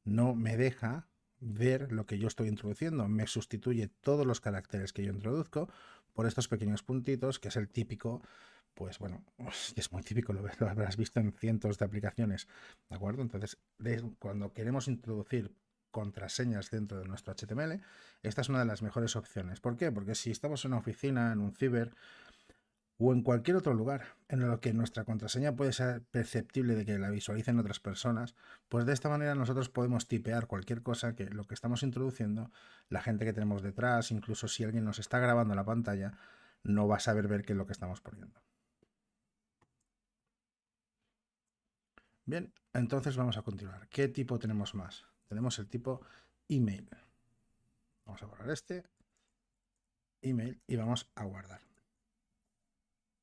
No me deja ver lo que yo estoy introduciendo. Me sustituye todos los caracteres que yo introduzco por estos pequeños puntitos, que es el típico, pues bueno, es muy típico, lo habrás visto en cientos de aplicaciones, ¿de acuerdo? Entonces, cuando queremos introducir contraseñas dentro de nuestro HTML, esta es una de las mejores opciones. ¿Por qué? Porque si estamos en una oficina, en un ciber, o en cualquier otro lugar en el que nuestra contraseña puede ser perceptible de que la visualicen otras personas, pues de esta manera nosotros podemos tipear cualquier cosa que lo que estamos introduciendo, la gente que tenemos detrás, incluso si alguien nos está grabando la pantalla, no va a saber ver qué es lo que estamos poniendo. Bien, entonces vamos a continuar. ¿Qué tipo tenemos más? Tenemos el tipo email. Vamos a borrar este email y vamos a guardar.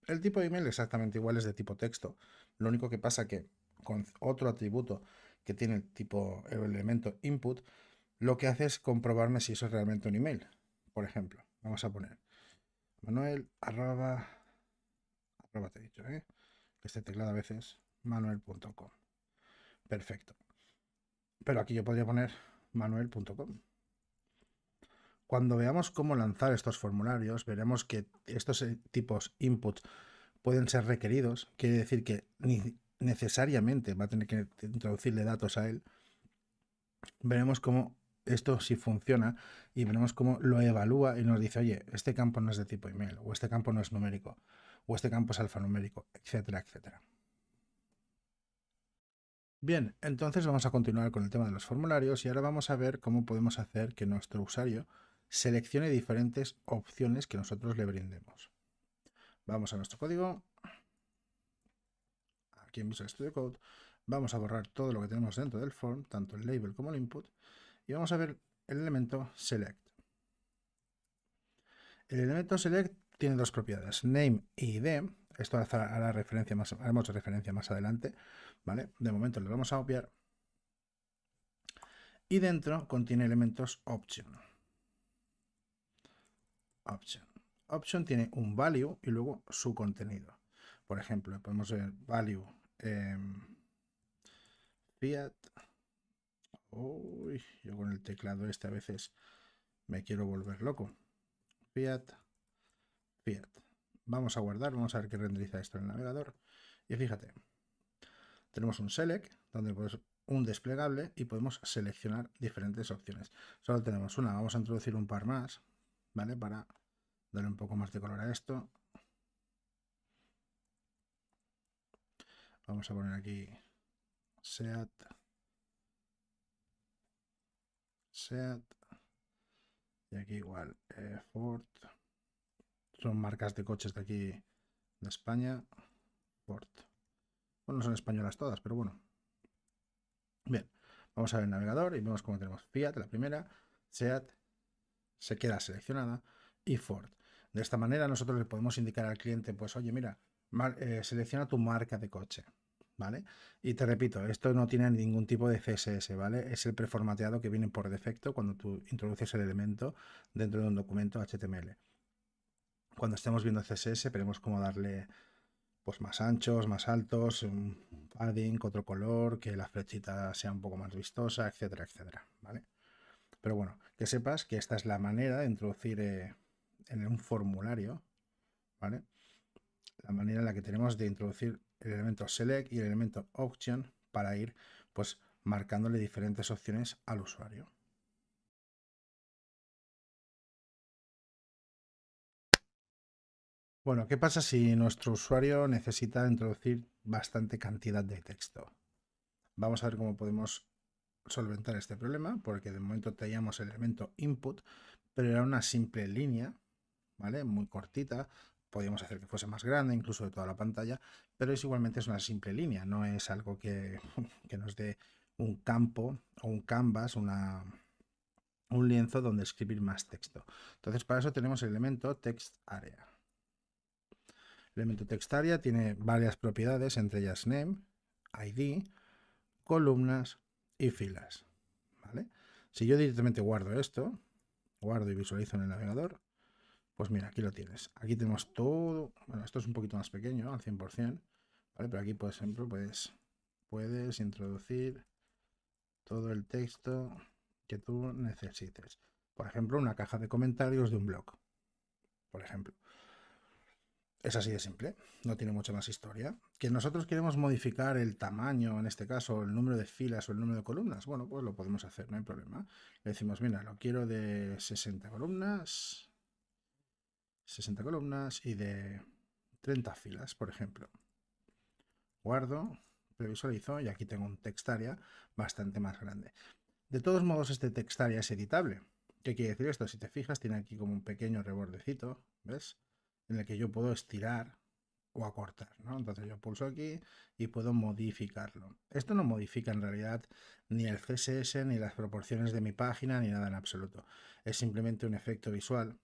El tipo de email exactamente igual, es de tipo texto. Lo único que pasa que con otro atributo que tiene el elemento input, lo que hace es comprobarme si eso es realmente un email. Por ejemplo, vamos a poner Manuel te he dicho, que este teclado a veces manuel.com. Perfecto. Pero aquí yo podría poner manuel.com. Cuando veamos cómo lanzar estos formularios, veremos que estos tipos input pueden ser requeridos. Quiere decir que necesariamente va a tener que introducirle datos a él. Veremos cómo esto sí funciona y veremos cómo lo evalúa y nos dice, oye, este campo no es de tipo email, o este campo no es numérico, o este campo es alfanumérico, etcétera, etcétera. Bien, entonces vamos a continuar con el tema de los formularios y ahora vamos a ver cómo podemos hacer que nuestro usuario seleccione diferentes opciones que nosotros le brindemos. Vamos a nuestro código, aquí en Visual Studio Code, vamos a borrar todo lo que tenemos dentro del form, tanto el label como el input, y vamos a ver el elemento select. El elemento select tiene dos propiedades, name y id. Esto haremos referencia más adelante, ¿vale? De momento lo vamos a obviar. Y dentro contiene elementos option. Option tiene un value y luego su contenido. Por ejemplo, podemos ver value fiat. Uy, yo con el teclado a veces me quiero volver loco. Fiat. Vamos a guardar, vamos a ver qué renderiza esto en el navegador. Y fíjate, tenemos un select, donde pues un desplegable y podemos seleccionar diferentes opciones. Solo tenemos una, vamos a introducir un par más, ¿vale? Para darle un poco más de color a esto. Vamos a poner aquí Seat. Y aquí igual Ford. Son marcas de coches de aquí de España. Ford. Bueno, no son españolas todas, pero bueno. Bien, vamos a ver el navegador y vemos cómo tenemos Fiat, la primera, Seat, se queda seleccionada, y Ford. De esta manera nosotros le podemos indicar al cliente, pues oye, mira, selecciona tu marca de coche, ¿vale? Y te repito, esto no tiene ningún tipo de CSS, ¿vale? Es el preformateado que viene por defecto cuando tú introduces el elemento dentro de un documento HTML. Cuando estemos viendo CSS, veremos cómo darle pues más anchos, más altos, un padding, otro color, que la flechita sea un poco más vistosa, etcétera, etcétera, ¿vale? Pero bueno, que sepas que esta es la manera de introducir en un formulario, ¿vale? La manera en la que tenemos de introducir el elemento select y el elemento option para ir pues marcándole diferentes opciones al usuario. Bueno, ¿qué pasa si nuestro usuario necesita introducir bastante cantidad de texto? Vamos a ver cómo podemos solventar este problema, porque de momento teníamos el elemento input, pero era una simple línea, ¿vale? Muy cortita. Podríamos hacer que fuese más grande, incluso de toda la pantalla, pero igualmente es una simple línea, no es algo que, que nos dé un campo o un canvas, un lienzo donde escribir más texto. Entonces, para eso tenemos el elemento text area. El elemento text area tiene varias propiedades, entre ellas name, id, columnas y filas, ¿vale? Si yo directamente guardo esto, guardo y visualizo en el navegador, Pues mira, aquí lo tienes. Aquí tenemos todo. Bueno, esto es un poquito más pequeño, al 100%, ¿vale? Pero aquí, por ejemplo, puedes introducir todo el texto que tú necesites. Por ejemplo, una caja de comentarios de un blog, por ejemplo. Es así de simple, no tiene mucha más historia. Que nosotros queremos modificar el tamaño, en este caso, el número de filas o el número de columnas, bueno, pues lo podemos hacer, no hay problema. Le decimos, mira, lo quiero de 60 columnas, y de 30 filas, por ejemplo. Guardo, previsualizo y aquí tengo un textarea bastante más grande. De todos modos, este textarea es editable. ¿Qué quiere decir esto? Si te fijas, tiene aquí como un pequeño rebordecito, ¿ves? En el que yo puedo estirar o acortar, ¿no? Entonces yo pulso aquí y puedo modificarlo. Esto no modifica en realidad ni el CSS, ni las proporciones de mi página, ni nada en absoluto. Es simplemente un efecto visual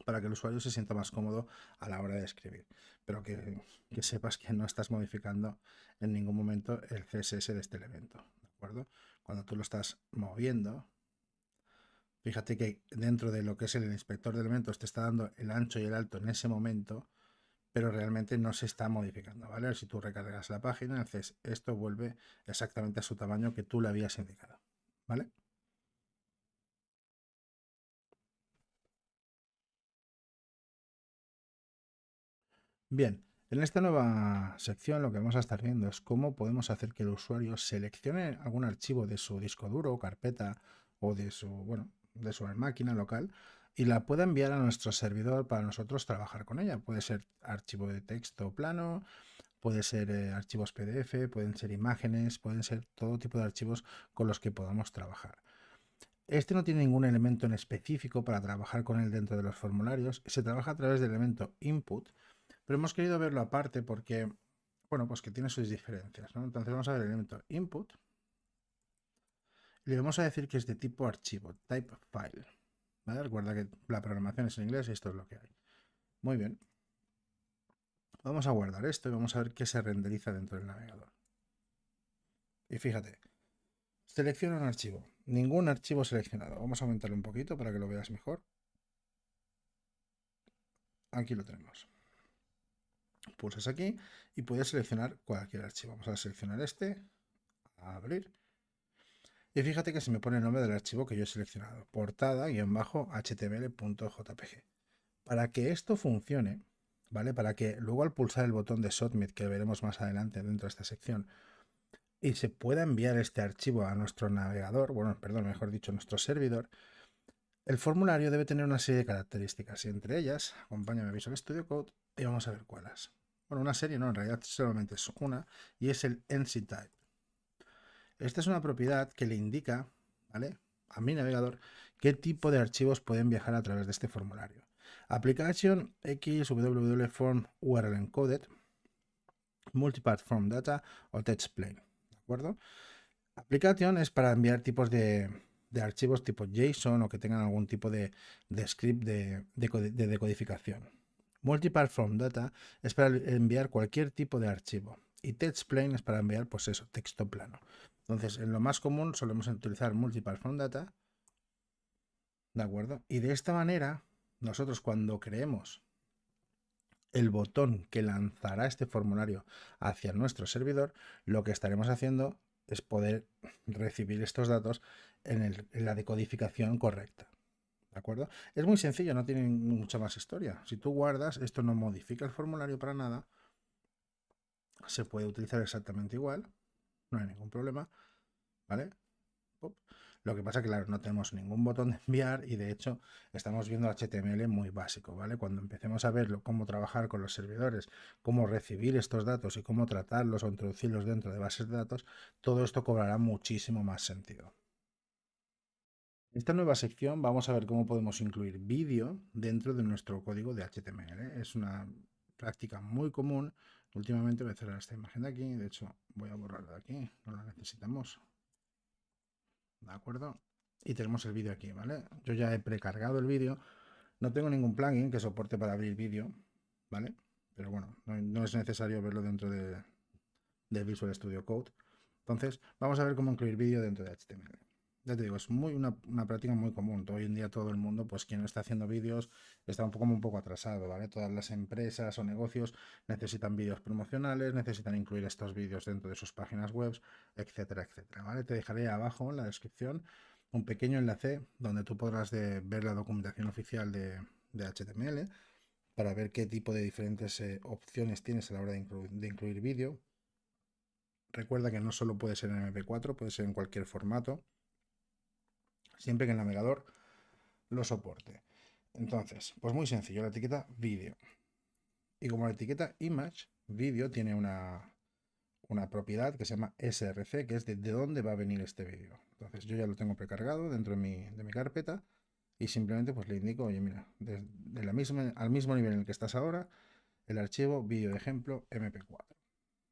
para que el usuario se sienta más cómodo a la hora de escribir. Pero que sepas que no estás modificando en ningún momento el CSS de este elemento, ¿de acuerdo? Cuando tú lo estás moviendo, fíjate que dentro de lo que es el inspector de elementos te está dando el ancho y el alto en ese momento, pero realmente no se está modificando, ¿vale? Si tú recargas la página, entonces esto vuelve exactamente a su tamaño que tú le habías indicado, ¿vale? Bien, en esta nueva sección lo que vamos a estar viendo es cómo podemos hacer que el usuario seleccione algún archivo de su disco duro, carpeta o de su, bueno, de su máquina local y la pueda enviar a nuestro servidor para nosotros trabajar con ella. Puede ser archivo de texto plano, puede ser archivos PDF, pueden ser imágenes, pueden ser todo tipo de archivos con los que podamos trabajar. Este no tiene ningún elemento en específico para trabajar con él dentro de los formularios. Se trabaja a través del elemento input, pero hemos querido verlo aparte porque, bueno, pues que tiene sus diferencias, ¿no? Entonces vamos a ver el elemento input y le vamos a decir que es de tipo archivo, type file. ¿Vale? Recuerda que la programación es en inglés y esto es lo que hay. Muy bien. Vamos a guardar esto y vamos a ver qué se renderiza dentro del navegador. Y fíjate, selecciona un archivo. Ningún archivo seleccionado. Vamos a aumentarlo un poquito para que lo veas mejor. Aquí lo tenemos. Pulsas aquí y puedes seleccionar cualquier archivo. Vamos a seleccionar este, a abrir. Y fíjate que se me pone el nombre del archivo que yo he seleccionado, portada-html.jpg. Para que esto funcione, ¿vale? Para que luego al pulsar el botón de Submit, que veremos más adelante dentro de esta sección, y se pueda enviar este archivo a nuestro navegador, bueno, perdón, mejor dicho, a nuestro servidor, el formulario debe tener una serie de características y entre ellas, acompáñame a Visual Studio Code y vamos a ver cuáles. Bueno, una serie no, en realidad solamente es una y es el NCType. Esta es una propiedad que le indica, ¿vale?, a mi navegador qué tipo de archivos pueden viajar a través de este formulario. Application XWW Form URL Encoded, Multipath Form Data o TextPlain, ¿de acuerdo? Application es para enviar tipos de archivos tipo JSON o que tengan algún tipo de script de decodificación. Multipath Form Data es para enviar cualquier tipo de archivo. Y TextPlain es para enviar, pues eso, texto plano. Entonces, en lo más común solemos utilizar Multipath Form Data, ¿de acuerdo? Y de esta manera, nosotros cuando creemos el botón que lanzará este formulario hacia nuestro servidor, lo que estaremos haciendo es poder recibir estos datos en la decodificación correcta. ¿De acuerdo? Es muy sencillo, no tiene mucha más historia. Si tú guardas, esto no modifica el formulario para nada. Se puede utilizar exactamente igual. No hay ningún problema. ¿Vale? Pop. Lo que pasa es que, claro, no tenemos ningún botón de enviar y de hecho estamos viendo HTML muy básico, ¿vale? Cuando empecemos a ver cómo trabajar con los servidores, cómo recibir estos datos y cómo tratarlos o introducirlos dentro de bases de datos, todo esto cobrará muchísimo más sentido. En esta nueva sección vamos a ver cómo podemos incluir vídeo dentro de nuestro código de HTML. Es una práctica muy común. Últimamente voy a cerrar esta imagen de aquí, de hecho voy a borrarla de aquí, no la necesitamos. ¿De acuerdo? Y tenemos el vídeo aquí, ¿vale? Yo ya he precargado el vídeo. No tengo ningún plugin que soporte para abrir vídeo, ¿vale? Pero bueno, no es necesario verlo dentro de Visual Studio Code. Entonces, vamos a ver cómo incluir vídeo dentro de HTML. Ya te digo, es una práctica muy común. Hoy en día todo el mundo, pues quien no está haciendo vídeos, está un poco atrasado, ¿vale? Todas las empresas o negocios necesitan vídeos promocionales, necesitan incluir estos vídeos dentro de sus páginas web, etcétera, etcétera, ¿vale? Te dejaré abajo en la descripción un pequeño enlace donde tú podrás ver la documentación oficial de HTML para ver qué tipo de diferentes opciones tienes a la hora de incluir vídeo. Recuerda que no solo puede ser en MP4, puede ser en cualquier formato, siempre que el navegador lo soporte. Entonces, pues muy sencillo, la etiqueta vídeo. Y como la etiqueta image, vídeo tiene una propiedad que se llama src, que es de dónde va a venir este vídeo. Entonces yo ya lo tengo precargado dentro de mi carpeta y simplemente pues le indico, oye mira, al mismo nivel en el que estás ahora, el archivo vídeo de ejemplo mp4.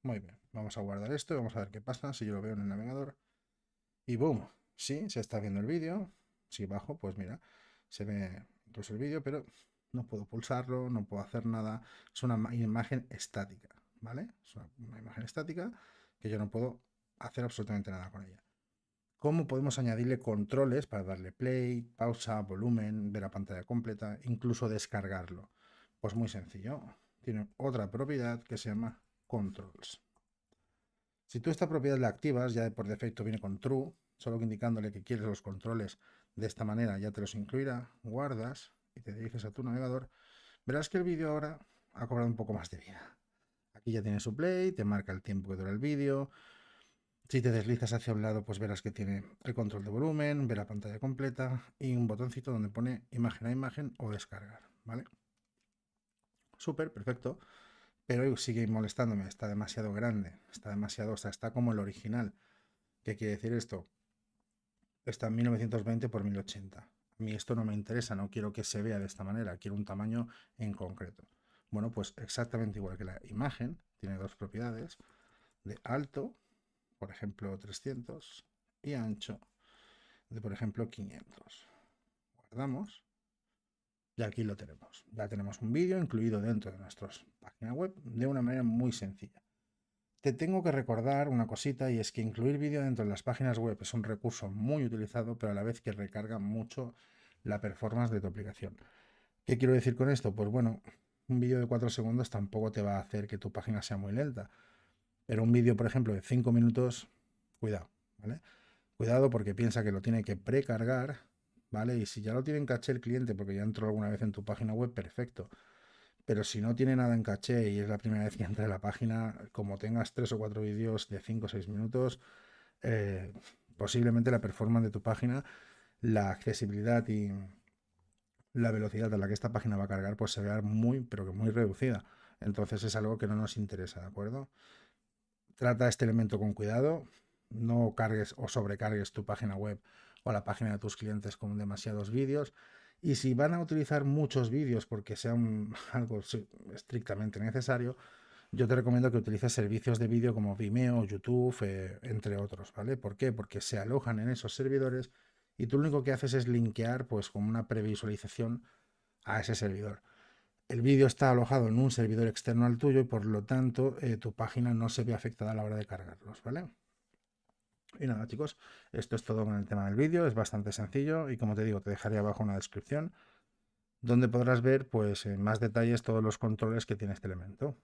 Muy bien, vamos a guardar esto y vamos a ver qué pasa si yo lo veo en el navegador. Y boom, sí, se está viendo el vídeo. Si bajo, pues mira, se ve incluso el vídeo, pero no puedo pulsarlo, no puedo hacer nada. Es una imagen estática, ¿vale? Es una imagen estática que yo no puedo hacer absolutamente nada con ella. ¿Cómo podemos añadirle controles para darle play, pausa, volumen, ver la pantalla completa, incluso descargarlo? Pues muy sencillo. Tiene otra propiedad que se llama controls. Si tú esta propiedad la activas, ya por defecto viene con true, solo que indicándole que quieres los controles de esta manera ya te los incluirá, guardas y te diriges a tu navegador, verás que el vídeo ahora ha cobrado un poco más de vida. Aquí ya tiene su play, te marca el tiempo que dura el vídeo. Si te deslizas hacia un lado, pues verás que tiene el control de volumen, ver la pantalla completa y un botoncito donde pone imagen a imagen o descargar, ¿vale? Súper, perfecto. Pero sigue molestándome, está demasiado grande, está demasiado, o sea, está como el original. ¿Qué quiere decir esto? Está en 1920 por 1080. A mí esto no me interesa, no quiero que se vea de esta manera, quiero un tamaño en concreto. Bueno, pues exactamente igual que la imagen, tiene dos propiedades, de alto, por ejemplo 300, y ancho, de por ejemplo 500. Guardamos y aquí lo tenemos. Ya tenemos un vídeo incluido dentro de nuestra página web de una manera muy sencilla. Te tengo que recordar una cosita y es que incluir vídeo dentro de las páginas web es un recurso muy utilizado, pero a la vez que recarga mucho la performance de tu aplicación. ¿Qué quiero decir con esto? Pues bueno, un vídeo de 4 segundos tampoco te va a hacer que tu página sea muy lenta, pero un vídeo, por ejemplo, de 5 minutos, cuidado, ¿vale? Cuidado porque piensa que lo tiene que precargar, ¿vale? Y si ya lo tiene en caché el cliente porque ya entró alguna vez en tu página web, perfecto. Pero si no tiene nada en caché y es la primera vez que entra en la página, como tengas 3 o 4 vídeos de 5 o 6 minutos, eh, posiblemente la performance de tu página, la accesibilidad y la velocidad a la que esta página va a cargar, pues se vea muy, pero que muy reducida. Entonces es algo que no nos interesa, ¿de acuerdo? Trata este elemento con cuidado, no cargues o sobrecargues tu página web o la página de tus clientes con demasiados vídeos. Y si van a utilizar muchos vídeos porque sean algo estrictamente necesario, yo te recomiendo que utilices servicios de vídeo como Vimeo, YouTube, entre otros, ¿vale? ¿Por qué? Porque se alojan en esos servidores y tú lo único que haces es linkear pues con una previsualización a ese servidor. El vídeo está alojado en un servidor externo al tuyo y por lo tanto tu página no se ve afectada a la hora de cargarlos, ¿vale? Y nada, chicos, esto es todo con el tema del vídeo, es bastante sencillo y como te digo, te dejaré abajo una descripción donde podrás ver pues en más detalles todos los controles que tiene este elemento.